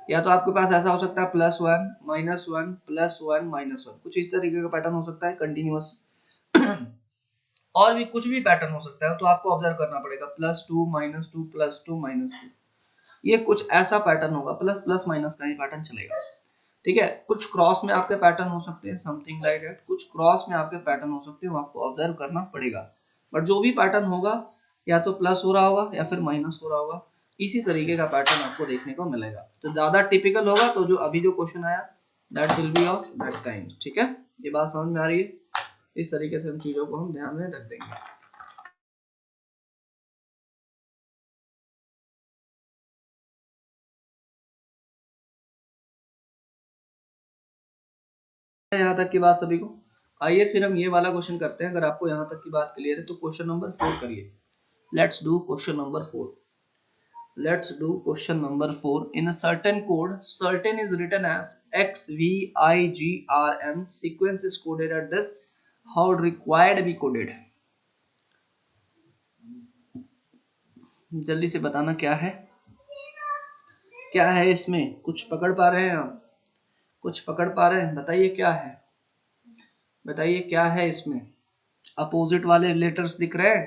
या तो आपके पास ऐसा हो सकता है +1 -1 +1 -1, कुछ इस तरीके का पैटर्न हो सकता है कंटिन्यूअस। और भी कुछ भी पैटर्न हो सकता है, तो आपको ऑब्जर्व करना पड़ेगा। +2 -2 +2 -2, ये कुछ ऐसा पैटर्न होगा। प्लस प्लस माइनस का ही पैटर्न चलेगा, ठीक है? कुछ क्रॉस में आपके पैटर्न हो सकते हैं, समथिंग लाइक दैट। कुछ क्रॉस में आपके पैटर्न हो सकते हैं, वो आपको ऑब्जर्व करना पड़ेगा। बट जो भी पैटर्न होगा, या तो प्लस हो रहा होगा या फिर माइनस हो रहा होगा, इसी तरीके का पैटर्न आपको देखने को मिलेगा। तो ज्यादा टिपिकल होगा तो जो अभी जो क्वेश्चन आया, that will be of that kind, ठीक है? ये बात समझ में आ रही है? इस तरीके से हम चीजों को हम ध्यान में रख देंगे। यहाँ तक की बात सभी को? आइए फिर हम ये वाला क्वेश्चन करते हैं। अगर आपको यहाँ तक की बात क्लियर है तो क्वेश्चन नंबर 4 करिए। Let's do question number 4। Let's do question number 4. In a certain code, certain is written as XVIGRM. Sequence is coded at this. How required be coded? जल्दी से बताना क्या है? क्या है इसमें? कुछ पकड़ पा रहे हैं आप? कुछ पकड़ पा रहे हैं? बताइए क्या है? बताइए क्या है इसमें? अपोजिट वाले लेटर्स दिख रहे हैं?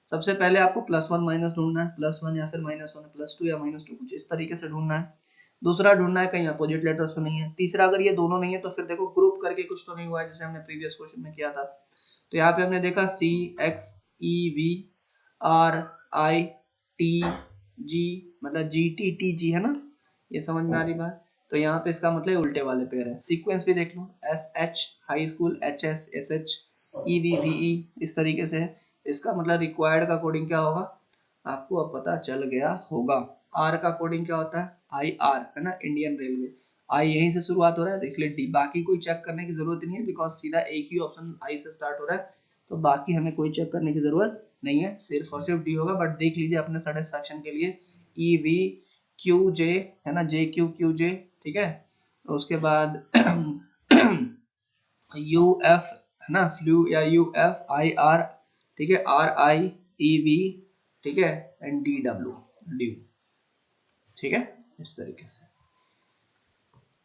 सबसे पहले आपको +1 माइनस ढूंढना है, +1 या फिर -1, +2 या -2, कुछ इस तरीके से ढूंढना है। दूसरा ढूंढना है कहीं अपोजिट लेटर्स तो नहीं है। तीसरा अगर ये दोनों नहीं है तो फिर देखो ग्रुप करके कुछ तो नहीं हुआ है, जैसे हमने प्रीवियस क्वेश्चन में किया था। तो यहाँ पे हमने देखा CXEVRITG, मतलब GTTG है ना, ये समझ में आ रही बात? तो यहाँ पे इसका मतलब उल्टे वाले पेयर है। सीक्वेंस भी देख लो, SH high school, HS SH EVVE, इस तरीके से है। इसका मतलब रिक्वायर्ड का कोडिंग क्या होगा आपको अब पता चल गया होगा। आर का कोडिंग क्या होता है? IR है ना, इंडियन रेलवे। आई यहीं से शुरुआत हो रहा है, तो इसलिए डी। बाकी कोई चेक करने की जरूरत नहीं है, बिकॉज सीधा एक ही ऑप्शन आई से स्टार्ट हो रहा है, तो बाकी हमें कोई चेक करने की जरूरत नहीं है, सिर्फ और सिर्फ डी होगा। बट देख लीजिए अपने सेटिस्फेक्शन के लिए, EVQJ है ना, JQQJ, ठीक है? तो उसके बाद UF है ना, फ्लू या UFIR, ठीक है? RIEV, ठीक है? And DW, due. ठीक है, इस तरीके से।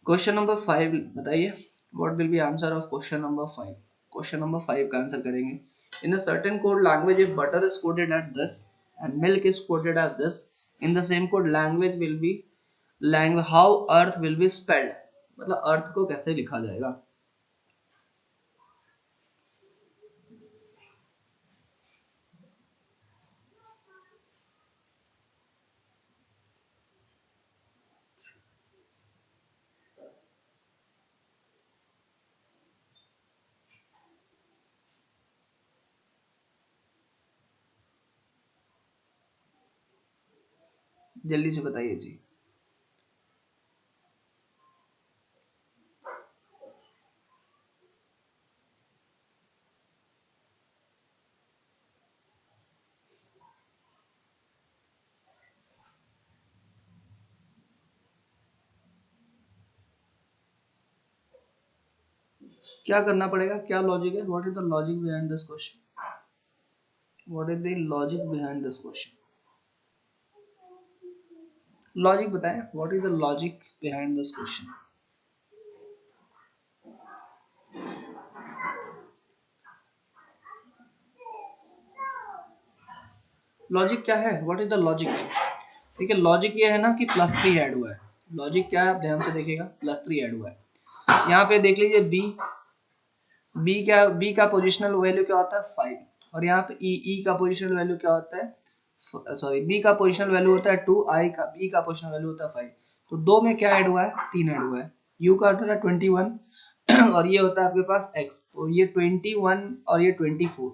क्वेश्चन नंबर 5 बताइए, what will be answer of question number 5। Question number 5 का आंसर करेंगे, in a certain code language if butter is coded at this and milk is quoted as this, in the same code language will be language how earth will be spelled, मतलब अर्थ को कैसे लिखा जाएगा। जल्दी से बताइए जी। क्या करना पड़ेगा, क्या लॉजिक है, what is the logic behind this question, what is the logic behind this question, logic बताएं, what is the logic behind this question. Logic क्या है, व्हाट इज द लॉजिक। ठीक है, लॉजिक ये है ना कि +3 ऐड हुआ है। लॉजिक क्या है, आप ध्यान से देखिएगा, +3 ऐड हुआ है। यहाँ पे देख लीजिए बी का पोजिशनल वैल्यू क्या होता है 5, और यहाँ पे ई का पोजिशनल वैल्यू क्या होता है, सॉरी बी का पोजिशनल वैल्यू होता है 2, बी का पोजिशनल वैल्यू होता है 5। तो दो में क्या ऐड हुआ है, 3 ऐड हुआ है। यू का होता है 21 और ये होता है आपके पास एक्स, तो ये 21 और ये 24।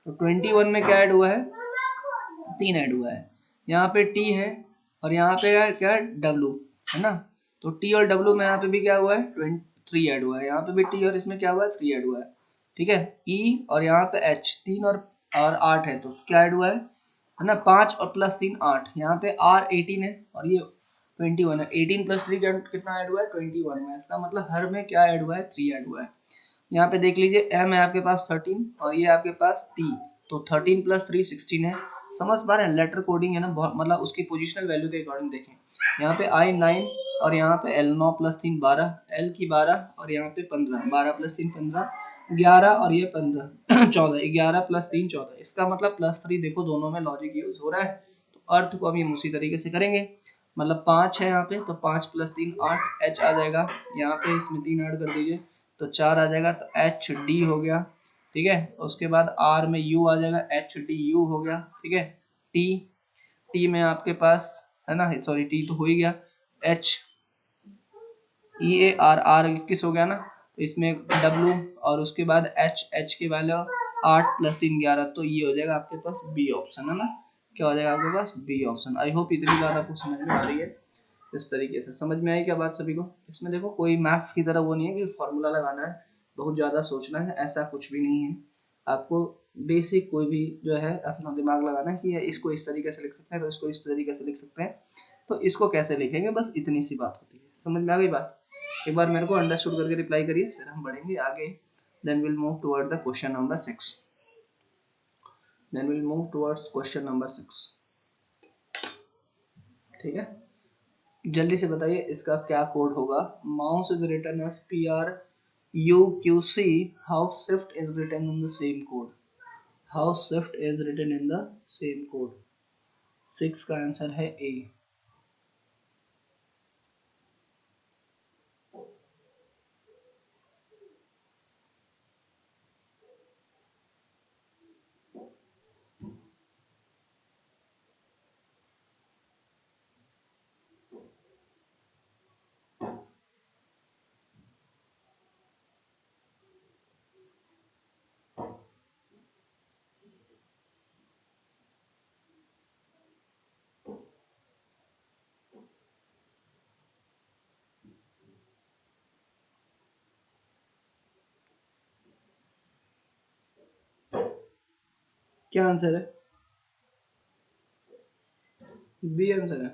तो 21 में क्या ऐड हुआ है, 3 ऐड हुआ है। यहाँ पे टी है और यहाँ पे क्या है डब्लू, है ना। तो टी और डब्लू में यहाँ पे भी क्या हुआ है 23 ऐड हुआ है, यहाँ पे भी टी और इसमें क्या हुआ है 3 ऐड हुआ है। ठीक है, ई और यहाँ पे एच 3 और 8 है, तो क्या ऐड हुआ है ना, 5 और +3 8। यहाँ पे आर 18 है और ये 21 है, 18 + 3 कितना ऐड हुआ है 21 में। इसका मतलब हर में क्या ऐड हुआ है 3 ऐड हुआ है। यहाँ पे देख लीजिए एम है आपके पास 13 और ये आपके पास पी, तो 13 + 3 16 है। समझ पा रहे हैं, लेटर कोडिंग है ना, बहुत मतलब उसकी पोजिशनल वैल्यू के अकॉर्डिंग देखें। यहाँ पे आई 9 और यहाँ पे एल 9 + 3 12, एल की 12 और यहाँ पे 15, 12 + 3 15, 11 और ये 15 14, 11 + 3 14। इसका मतलब +3 देखो दोनों में लॉजिक यूज हो रहा है। तो अर्थ को हम उसी तरीके से करेंगे, मतलब 5 है यहाँ पे, तो 5 + 3 8, एच आ जाएगा, यहाँ पे इसमें 3 ऐड कर दीजिए तो 4 आ जाएगा, तो एच डी हो गया। ठीक है, उसके बाद आर में यू आ जाएगा, एच डी यू हो गया। ठीक है, टी टी में आपके पास है ना, सॉरी टी तो हो ही गया, H E A R, R किस हो गया ना, तो इसमें डब्लू और उसके बाद एच, एच की वैल्यू 8 + 3 11, तो ये हो जाएगा आपके पास बी ऑप्शन, है ना। क्या हो जाएगा आपके पास बी ऑप्शन। आई होप इतनी बात आपको समझ में आ रही है। इस तरीके से समझ में आई क्या बात सभी को। इसमें देखो कोई मैथ्स की तरह वो नहीं है कि फॉर्मूला लगाना है, बहुत ज़्यादा सोचना है, ऐसा कुछ भी नहीं है। आपको बेसिक कोई भी जो है अपना दिमाग लगाना है कि इसको इस तरीके से लिख सकते हैं, तो इसको इस तरीके से लिख सकते हैं, तो इसको कैसे लिखेंगे, बस इतनी सी बात होती है। समझ में आ गई बात। एक बार मेरे को अंडरस्टूड करके रिप्लाई करिए, फिर हम बढ़ेंगे आगे। Then will move toward the question number 6, then will move towards question number 6। ठीक है, जल्दी से बताइए इसका क्या कोड होगा। Mouse is written as PRUQC, how swift is written in the same code, how swift is written in the same code. 6 का answer है ए। क्या आंसर है, बी आंसर है।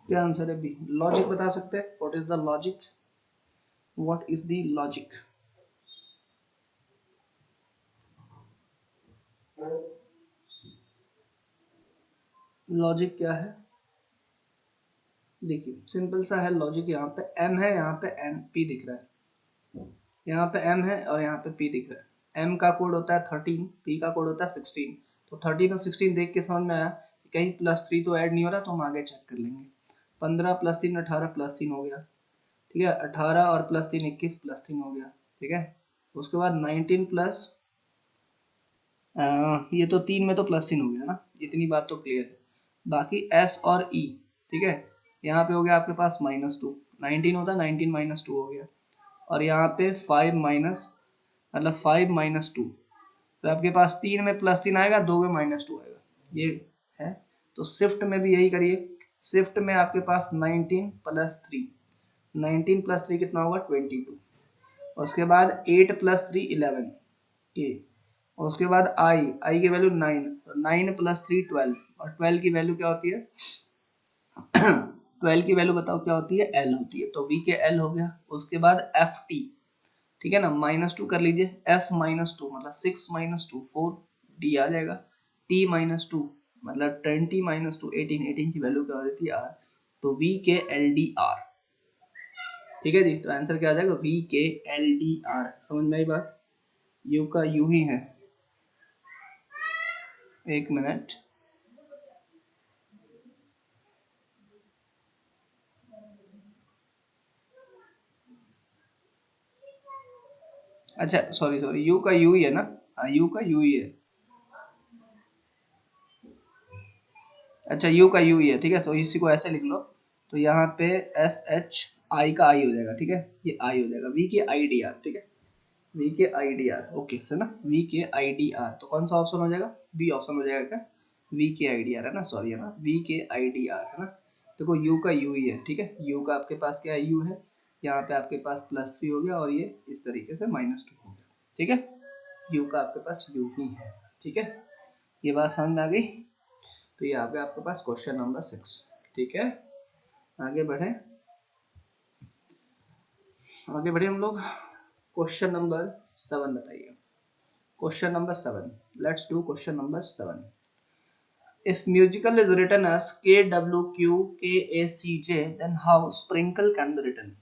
क्या आंसर है? बी। लॉजिक बता सकते हैं? What is the logic? What is the logic? Logic क्या है? देखिए सिंपल सा है लॉजिक। यहाँ पे m है, यहाँ पे n p दिख रहा है, यहाँ पे m है और यहाँ पे p दिख रहा है। m का कोड होता है 13, p का कोड होता है 16। तो 13 और 16 देख के समझ में आया कि कहीं +3 तो ऐड नहीं हो रहा, तो हम आगे चेक कर लेंगे। 15 + 3 18 + 3 हो गया, ठीक है। 18 और +3 21 +3 हो गया, ठीक है। उसके बाद 19 प्लस ये तो 3 में तो +3 हो गया ना, इतनी बात तो क्लियर है। बाकी s और e, ठीक है। यहाँ पे हो गया आपके पास -2, 19 होता है 19 - 2 हो गया। और यहाँ पे 5 माइनस मतलब 5 - 2, तो आपके पास 3 में +3 आएगा, 2 में -2 आएगा, ये है। तो शिफ्ट में भी यही करिए। शिफ्ट में आपके पास 19 + 3, 19 + 3 कितना होगा? 22। और उसके बाद 8 + 3 11 के। और उसके बाद आई की वैल्यू 9, तो 9 + 3 12, और 12 की वैल्यू क्या होती है? 12 की वैल्यू बताओ क्या होती है? एल होती है। तो वी के एल हो गया। उसके बाद एफ टी, ठीक है ना, -2 कर लीजिए। एफ -2 मतलब 6 - 2 4, डी आ जाएगा। टी -2 मतलब 20 - 2 18, 18 की वैल्यू क्या हो जाती है? आर। तो वी के एल डी आर, ठीक है जी। तो आंसर क्या आ जाएगा? वी के एल डी आर। समझ में आई बात? यू का यू ही है। एक मिनट, अच्छा सॉरी सॉरी, यू का यू ही है ना? हाँ यू का यू ही है। अच्छा यू का यू ही है, ठीक है। तो इसी को ऐसे लिख लो। तो यहाँ पे एस एच आई का आई हो जाएगा, ठीक है। ये आई हो जाएगा वी के आई डी आर, ठीक है। वी के I D R, okay sir ना, वी के आई डी आर। तो कौन सा ऑप्शन हो जाएगा? बी ऑप्शन हो जाएगा क्या? वी के आई डी आर है ना, सॉरी है ना, वी के आई डी आर है ना। देखो यू का यू ही है, ठीक है। यू का आपके पास क्या है? यू है। यहाँ पे आपके पास +3 हो गया और ये इस तरीके से -2 हो गया, ठीक है। यू का आपके पास यू ही है, ठीक है। ये बात समझ में आ गई? तो ये आ गया आपके पास क्वेश्चन नंबर 6, ठीक है। आगे बढ़े, आगे बढ़े हम लोग। क्वेश्चन नंबर 7 बताइए। Question number 7, let's do question number 7। If musical is written as KWQKACJ, then how sprinkle can be written?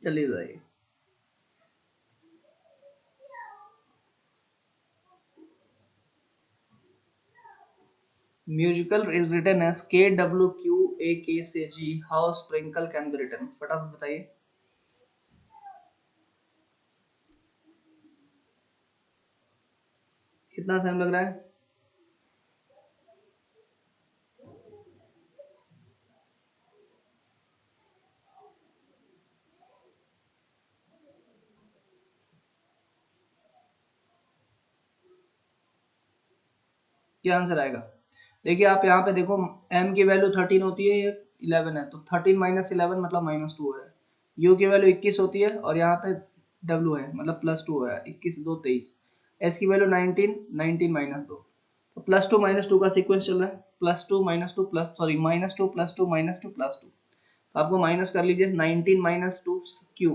चलिए बताइए। Musical is written as KWQAKCG, how sprinkle can be written? फटाफट बताइए। कितना टाइम लग रहा है? क्या आंसर आएगा? देखिए आप यहाँ पे देखो, m की वैल्यू 13 होती है, ये 11 है, तो 13 - 11 मतलब -2 हो रहा है। u की वैल्यू 21 होती है और यहाँ पे w है मतलब +2 हो रहा है, 21 2 23। s की वैल्यू 19, 19 -2, तो +2 -2 का सीक्वेंस चल रहा है। +2 -2 प्लस सॉरी -2 +2 -2 +2। तो आपको माइनस कर लीजिए 19 - 2 q।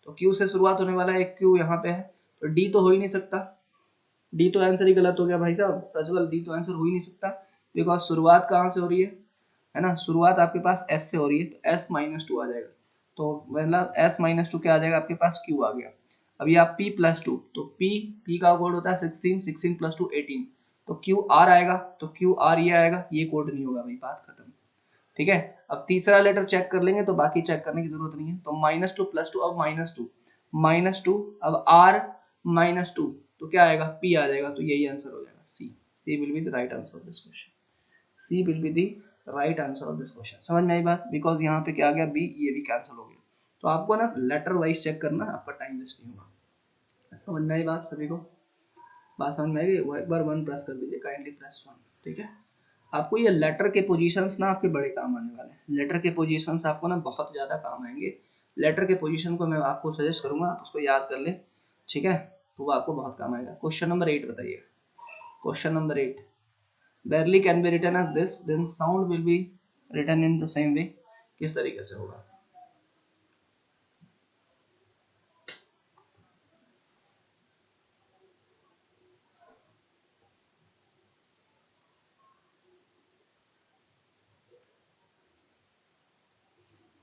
तो q से शुरुआत होने वाला है, एक q यहाँ पे है, तो d तो हो ही नहीं सकता। डी तो आंसर ही गलत हो गया भाई साहब, प्रज्वल डी तो आंसर हो ही नहीं सकता। बिकॉज शुरुआत कहाँ से हो रही है ना, शुरुआत आपके पास एस से हो रही है, तो एस -2 आ जाएगा। तो मतलब एस -2 क्या आ जाएगा आपके पास? क्यू आ गया। अभी आप p +2, तो p का कोड होता है 16, 16 + 2 18, तो क्यू आर आएगा, तो क्यू आर ये आएगा, ये कोड नहीं होगा भाई, बात खत्म, ठीक है। अब तीसरा लेटर चेक कर लेंगे, तो बाकी चेक करने की जरूरत नहीं है। तो -2 +2, अब -2, अब r -2, तो क्या आएगा? p आ जाएगा, तो यही आंसर हो जाएगा C. C will be the right answer of this question. C will be the right answer of this question. समझ में आई बात? बिकॉज यहाँ पे क्या आ गया? बी, ये भी कैंसिल हो गया। तो आपको ना लेटर वाइज चेक करना, आपका टाइम वेस्ट नहीं होगा। समझ में आई बात सभी को? बात समझ में आई? वो एक बार 1 प्रेस कर दीजिए, काइंडली प्रेस 1, ठीक है। आपको ये लेटर के पोजीशंस ना आपके बड़े काम आने वाले हैं। लेटर के पोजीशंस आपको ना बहुत ज़्यादा काम आएंगे। लेटर के पोजीशन को मैं आपको सजेस्ट करूंगा, आप उसको याद कर लें, ठीक है। तो वो आपको बहुत काम आएगा। क्वेश्चन नंबर 8 बताइए। Question number 8, barely can be written as this, then sound will be written in the same way किस तरीके से होगा?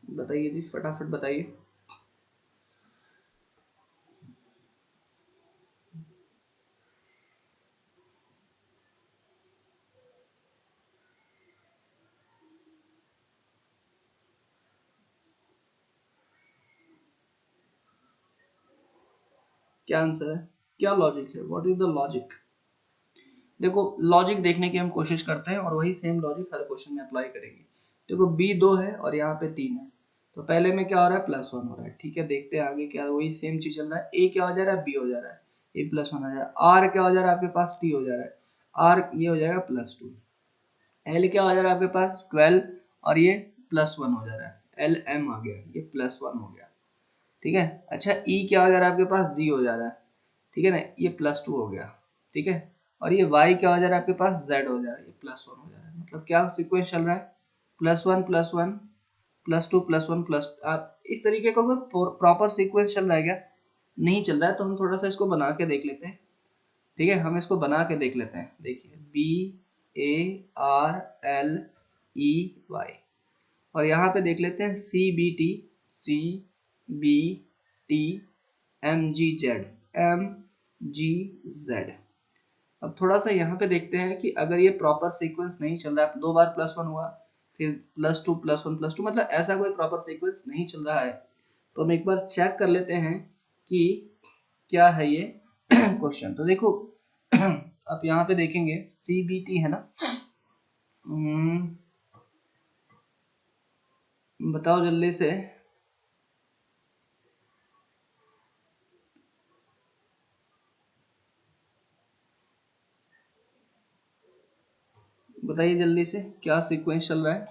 बताइए जी, फटाफट बताइए। क्या आंसर है? क्या लॉजिक है? What is the logic? देखो, लॉजिक देखने की हम कोशिश करते हैं और वही सेम लॉजिक हर क्वेश्चन में अप्लाई करेंगे। देखो बी 2 है और यहाँ पे 3 है, तो पहले में क्या हो रहा है? +1 हो रहा है। ठीक है, देखते हैं आगे क्या, वही सेम चीज चल रहा है। ए क्या हो जा रहा है? बी हो जा रहा है। ए +1 हो जा रहा है। आर क्या हो जा रहा है आपके पास? टी हो जा रहा है। आर ये हो जाएगा +2। एल क्या हो जा रहा है आपके पास? 12 और ये +1 हो जा रहा है। एल एम आ गया, ये +1 हो गया। ठीक है। अच्छा ई क्या हो जा रहा है आपके पास? जी हो जा रहा है। ठीक है ना, ये +2 हो गया। ठीक है। और ये y क्या हो जा रहा है आपके पास? z हो जा रहा है, ये +1 हो जा रहा है। मतलब क्या सीक्वेंस चल रहा है? +1 +1 +2 +1 प्लस, आप इस तरीके का कोई प्रॉपर सीक्वेंस चल रहा है क्या? नहीं चल रहा है। तो हम थोड़ा सा इसको बना के देख लेते हैं। ठीक है, हम इसको बना के देख लेते हैं। देखिए BARLEY, और यहाँ पे देख लेते हैं CBT अब थोड़ा सा यहाँ पे देखते हैं कि अगर ये प्रॉपर सीक्वेंस नहीं चल रहा है, 2 बार +1 हुआ, फिर +2 +1 +2, मतलब ऐसा कोई प्रॉपर सीक्वेंस नहीं चल रहा है, तो हम एक बार चेक कर लेते हैं कि क्या है ये क्वेश्चन। तो देखो आप यहाँ पे देखेंगे CBT है ना, बताओ जल्दी से। बताइए जल्दी से क्या सीक्वेंस चल रहा है?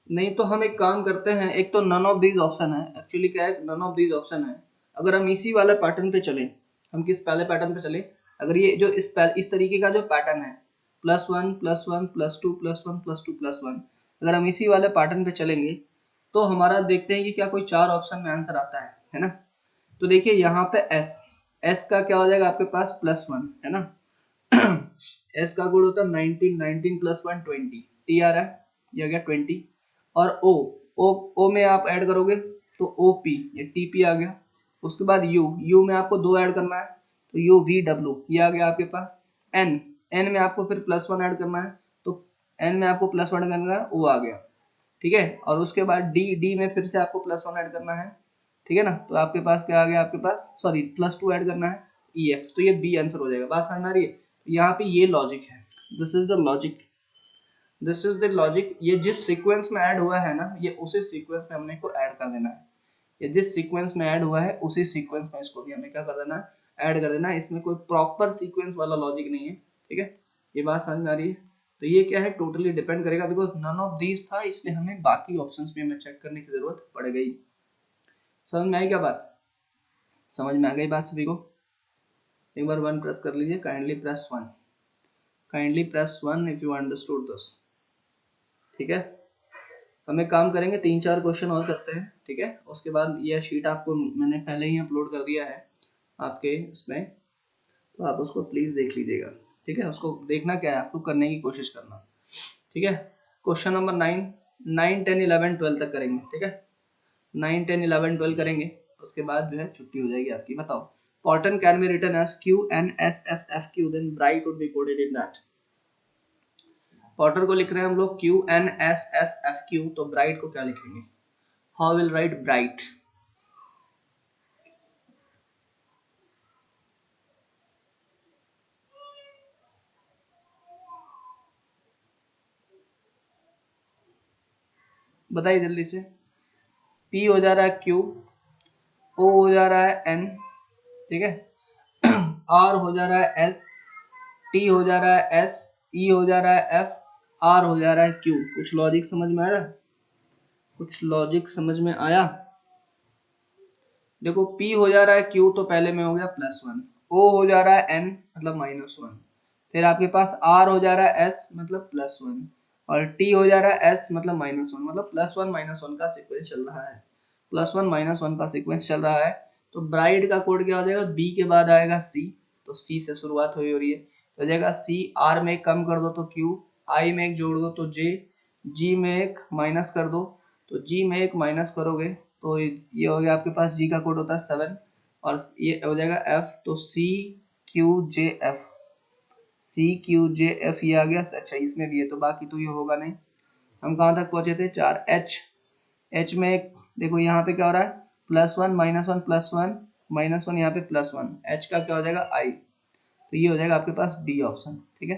नहीं तो हम एक काम करते हैं, एक तो नन ऑफ दीज ऑप्शन है। एक्चुअली क्या है, नन ऑफ दीज ऑप्शन है। अगर हम इसी वाले पैटर्न पे चलें, हम किस पहले पैटर्न पे चले, अगर ये जो इस तरीके का जो पैटर्न है, +1 +1 +2 +1 +2 +1, अगर हम इसी वाले पैटर्न पे चलेंगे तो हमारा देखते हैं कि क्या कोई 4 ऑप्शन में आंसर आता है ना। तो देखिए यहाँ पे एस, एस का क्या हो जाएगा आपके पास? +1 है ना। एस का गुण होता है 19, 19 +1 20, टी आ रहा है, ये आ गया 20। और ओ, ओ में आप ऐड करोगे तो ओ पी, ये टी पी आ गया। उसके बाद यू, यू में आपको 2 ऐड करना है, तो यू वी डब्ल्यू, ये आ गया आपके पास। एन, एन में आपको फिर +1 ऐड करना है, तो एन में आपको +1 करना है, ओ आ गया। ठीक है। और उसके बाद डी, डी में फिर से आपको +1 ऐड करना है। ठीक है ना, तो आपके पास क्या आ गया? आपके पास सॉरी +2 ऐड करना है, ई एफ, तो ये बी आंसर हो जाएगा। बात समझ आ रही है? यहाँ पे ये लॉजिक है, this is the logic, this is the logic. ये जिस सीक्वेंस में ऐड हुआ है ना, ये उसी सीक्वेंस में हमने को ऐड कर देना है। ये जिस सीक्वेंस में ऐड हुआ है उसी सीक्वेंस में इसको भी हमें क्या कर देना है? ऐड कर देना है। इसमें कोई प्रॉपर सीक्वेंस वाला लॉजिक नहीं है। ठीक है, ये बात समझ में आ रही है? तो ये क्या है, टोटली डिपेंड करेगा, बिकॉज नन ऑफ दीज था, इसलिए हमें बाकी ऑप्शंस भी हमें चेक करने की जरूरत पड़ गई। समझ में आई क्या बात? समझ में आ गई बात सभी को? एक बार 1 प्रेस कर लीजिए, kindly press 1, kindly press 1 if you understood this. ठीक है, हम एक काम करेंगे, 3-4 क्वेश्चन और करते हैं। ठीक है, उसके बाद यह शीट आपको मैंने पहले ही अपलोड कर दिया है आपके इसमें, तो आप उसको प्लीज देख लीजिएगा। ठीक है, उसको देखना क्या है, आपको करने की कोशिश करना। ठीक है, क्वेश्चन नंबर 9, 9 10 11 12 तक करेंगे। ठीक है, 9 10 11 12 करेंगे, उसके बाद जो है छुट्टी हो जाएगी आपकी। बताओ, potter can be written as QNSSFQ, then bright would be coded in that. Potter को लिख रहे हैं हम लोग QNSSFQ, तो ब्राइट को क्या लिखेंगे? How will write bright? बताइए जल्दी से। P हो जा रहा है Q, O हो जा रहा है N, ठीक है, R हो जा रहा है S, T हो जा रहा है S, E हो जा रहा है F, R हो जा रहा है Q। कुछ लॉजिक समझ में आ रहा है? कुछ लॉजिक समझ में आया? देखो P हो जा रहा है Q तो पहले में हो गया +1, O हो जा रहा है N मतलब -1, फिर आपके पास R हो जा रहा है S मतलब +1, और T हो जा रहा है S मतलब -1, मतलब +1 - 1 का सीक्वेंस चल रहा है, +1 - 1 का सीक्वेंस चल रहा है। तो ब्राइट का कोड क्या हो जाएगा, B के बाद आएगा C, तो C से शुरुआत हुई हो रही है, तो हो जाएगा C, R में एक कम कर दो तो Q, I में एक जोड़ दो तो J, G में एक माइनस कर दो तो G में एक माइनस करोगे तो ये हो गया आपके पास, G का कोड होता है 7, और ये हो जाएगा F, तो C Q J F, C Q J F ये आ गया। अच्छा इसमें भी है तो बाकी तो ये होगा नहीं। हम कहाँ तक पहुंचे थे, 4 H में एक देखो यहाँ पे क्या हो रहा है, +1 -1 +1 -1, यहाँ पे +1, H का क्या हो जाएगा I, तो ये हो जाएगा आपके पास D ऑप्शन। ठीक है,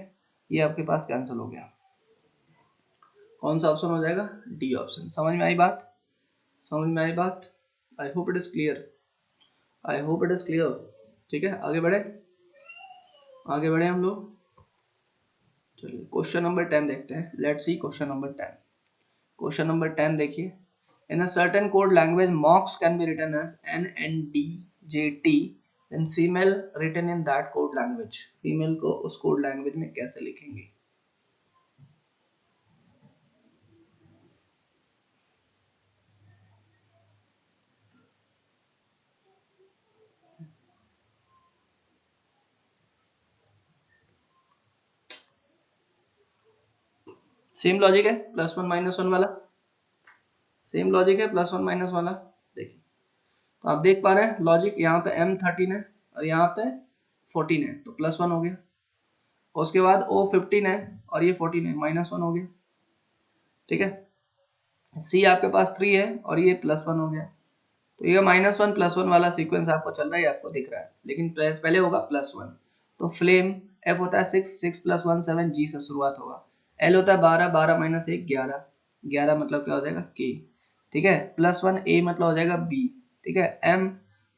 ये आपके पास कैंसिल हो गया। कौन सा ऑप्शन हो जाएगा, D ऑप्शन। समझ में आई बात, समझ में आई बात? I hope it is clear, I hope it is clear. ठीक है, आगे बढ़े, आगे बढ़े हम लोग। चलिए क्वेश्चन नंबर 10 देखते हैं। Let's see question number 10। Question number 10 देखिए, in a certain code language mocks can be written as NNDJT, then female written in that code language. Female को उस कोड लैंग्वेज में कैसे लिखेंगे? सेम लॉजिक है, +1 - 1 वाला, सेम लॉजिक है, +1 - वाला। देखिए तो आप देख पा रहे हैं लॉजिक, यहाँ पे M13 है और यहाँ पे 14 है, तो +1 हो गया। और उसके बाद O15 है और ये 14 है, -1 हो गया। ठीक है, C आपके पास 3 है और ये +1 हो गया। तो ये -1 +1 वाला सीक्वेंस आपको चल रहा है, आपको दिख रहा है, लेकिन पहले होगा +1। तो फ्लेम F होता है 6, 6 + 1 7, G से शुरुआत होगा। L होता है 12, 12 - 1 11, 11 मतलब क्या हो जाएगा K। ठीक है, +1 A मतलब हो जाएगा B। ठीक है, M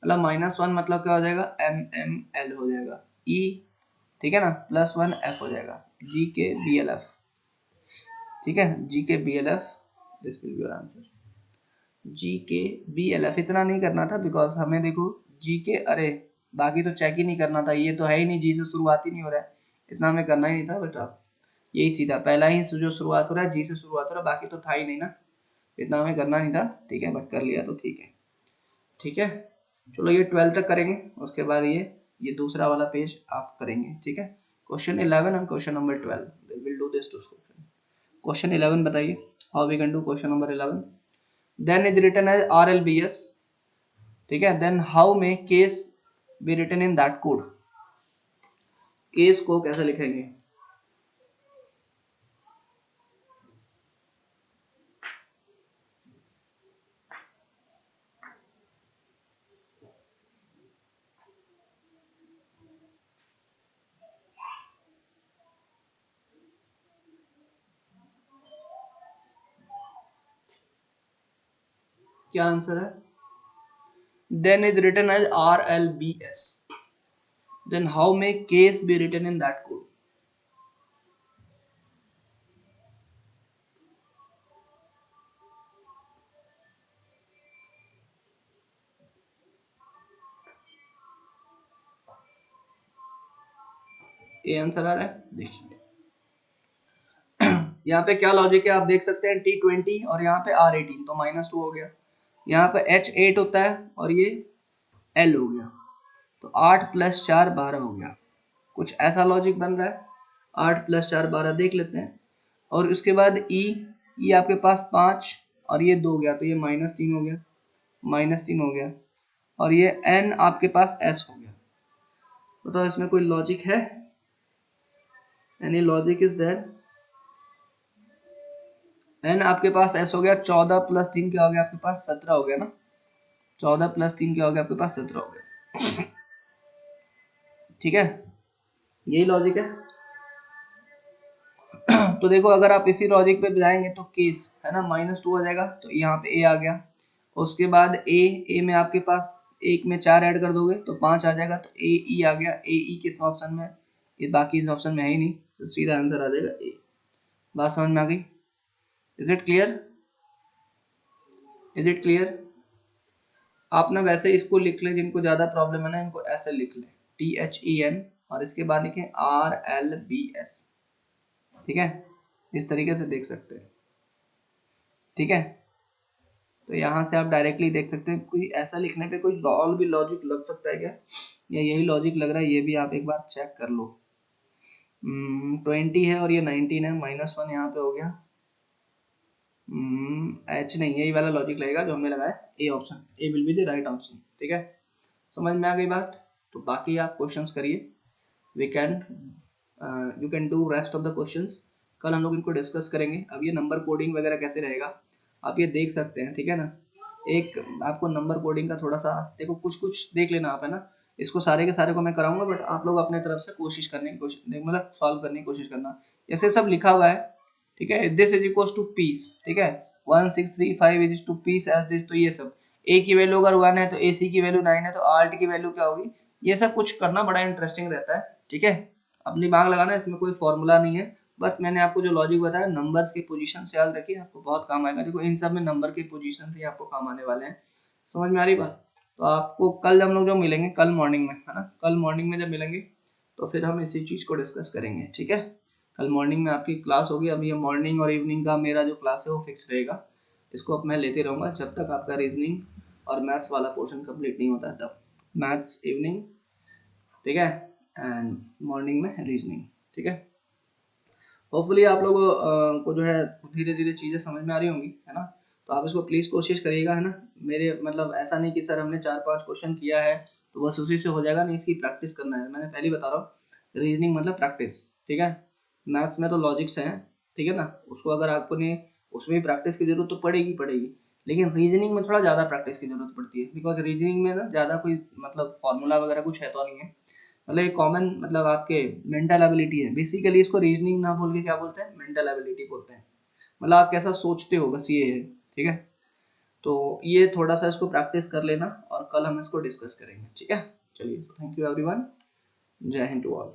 मतलब -1 मतलब क्या हो जाएगा, M M L हो जाएगा E। ठीक है ना, +1 F हो जाएगा, G के BLF। ठीक है, G K BLF, this will be your answer. G K B L F इतना नहीं करना था, बिकॉज हमें देखो जी के, अरे बाकी तो चेक ही नहीं करना था, ये तो है ही नहीं, जी से शुरुआत ही नहीं हो रहा है, इतना हमें करना ही नहीं था। बट आप यही सीधा पहला ही जो शुरुआत हो रहा है जी से शुरुआत हो रहा है, बाकी तो था ही नहीं ना, इतना हमें करना नहीं था। ठीक है, बट कर लिया तो ठीक है। ठीक है, चलो ये 12 तक करेंगे, उसके बाद ये दूसरा वाला पेज आप करेंगे। ठीक है, question 11 and question number 12 will do this two question. Question 11 बताइए, how we can do question number 11। Then is written as RLBS। ठीक है, देन हाउ में case be written in that code, case को कैसे लिखेंगे? क्या आंसर है? Then is written as RLBS, then how में case be written in that code. ये आंसर आ रहा है, देखिए यहाँ पे क्या लॉजिक है आप देख सकते हैं, T20 और यहाँ पे R18, तो -2 हो गया। यहाँ पे H8 होता है और ये L हो गया, तो 8 + 4 12 हो गया। कुछ ऐसा लॉजिक बन रहा है, 8 + 4 12 देख लेते हैं। और उसके बाद ई आपके पास 5 और ये 2 गया, तो ये -3 हो गया, -3 हो गया। और ये n आपके पास s हो गया। बताओ इसमें कोई लॉजिक है? Any logic is there? n आपके पास s हो गया, 14 + 3 क्या हो गया आपके पास, 17 हो गया ना, 14 + 3 क्या हो गया आपके पास, 17 हो गया। ठीक है, यही लॉजिक है। तो देखो अगर आप इसी लॉजिक पे जाएंगे तो केस है ना, -2 हो जाएगा, तो यहाँ पे a आ गया। उसके बाद a में आपके पास एक में 4 ऐड कर दोगे तो 5 आ जाएगा, तो ए ई आ गया। ए ई किस ऑप्शन में है, ये बाकी इस ऑप्शन में है ही नहीं, तो सीधा आंसर आ जाएगा ए। बात समझ में आ गई? Is it clear? Is it clear? आप ना वैसे इसको लिख ले, जिनको ज्यादा प्रॉब्लम है ना इनको ऐसे लिख ले, THEN और इसके बाद लिखें RLBS, ठीक है, इस तरीके से देख सकते हैं, ठीक है। तो यहाँ से आप डायरेक्टली देख सकते हैं, कोई ऐसा लिखने पे कोई और भी लॉजिक लग सकता है क्या, या यही लॉजिक लग रहा है, ये भी आप एक बार चेक कर लो। 20 है और ये 19 है, -1 यहाँ पे हो गया। H नहीं है, ये वाला लॉजिक लगेगा जो हमने लगाया, A option, A will be the right option, ठीक है। समझ में आ गई बात? तो बाकी आप क्वेश्चंस करिए, we can you can do rest of the questions, कल हम लोग इनको डिस्कस करेंगे। अब ये नंबर कोडिंग वगैरह कैसे रहेगा आप ये देख सकते हैं, ठीक है ना। एक आपको नंबर कोडिंग का थोड़ा सा देखो, कुछ कुछ देख लेना आप, है ना। इसको सारे के सारे को मैं कराऊंगा, बट आप लोग अपने तरफ से कोशिश करने की कोशिश, मतलब सॉल्व करने की कोशिश करना। जैसे सब लिखा हुआ है, ठीक है, this is equal to piece, ठीक है, 1635 is to piece as this, तो ये सब ए की वैल्यू अगर 1 है तो AC की वैल्यू 9 है तो आर्ट की वैल्यू क्या होगी, ये सब कुछ करना बड़ा इंटरेस्टिंग रहता है, ठीक है। अपनी दिमाग लगाना, इसमें कोई फॉर्मूला नहीं है, बस मैंने आपको जो लॉजिक बताया, नंबर्स की पोजीशन से याद रखिए, आपको बहुत काम आएगा। देखो इन सब में नंबर की पोजीशन से ही आपको काम आने वाले हैं, समझ में आ रही बात? तो आपको कल हम लोग जो मिलेंगे, कल मॉर्निंग में, है ना, कल मॉर्निंग में जब मिलेंगे तो फिर हम इसी चीज को डिस्कस करेंगे, ठीक है। कल मॉर्निंग में आपकी क्लास होगी। अभी ये मॉर्निंग और इवनिंग का मेरा जो क्लास है वो फिक्स रहेगा, इसको अब मैं लेते रहूँगा जब तक आपका रीजनिंग और मैथ्स वाला पोर्शन कंप्लीट नहीं होता है, तब मैथ्स इवनिंग, ठीक है, एंड मॉर्निंग में रीजनिंग, ठीक है। होपफुली आप लोगों को जो है धीरे धीरे चीज़ें समझ में आ रही होंगी, है ना। तो आप इसको प्लीज़ कोशिश करिएगा, है ना। मेरे मतलब ऐसा नहीं कि सर हमने 4-5 क्वेश्चन किया है तो बस उसी से हो जाएगा, नहीं, इसकी प्रैक्टिस करना है। मैंने पहले बता रहा हूँ, रीजनिंग मतलब प्रैक्टिस, ठीक है। मैथ्स में तो लॉजिक्स हैं, ठीक है ना, उसको अगर आपने उसमें भी प्रैक्टिस की जरूरत तो पड़ेगी पड़ेगी, लेकिन रीजनिंग में थोड़ा ज़्यादा प्रैक्टिस की जरूरत पड़ती है, बिकॉज रीजनिंग में ना ज़्यादा कोई मतलब फॉर्मूला वगैरह कुछ है तो नहीं है, मतलब एक कॉमन मतलब आपके मेंटल एबिलिटी है बेसिकली। इसको रीजनिंग ना बोल के क्या बोलते हैं, मेंटल एबिलिटी बोलते हैं, मतलब आप कैसा सोचते हो, बस ये है, ठीक है। तो ये थोड़ा सा इसको प्रैक्टिस कर लेना और कल हम इसको डिस्कस करेंगे, ठीक है। चलिए, थैंक यू एवरीवन, जय हिंद टू ऑल।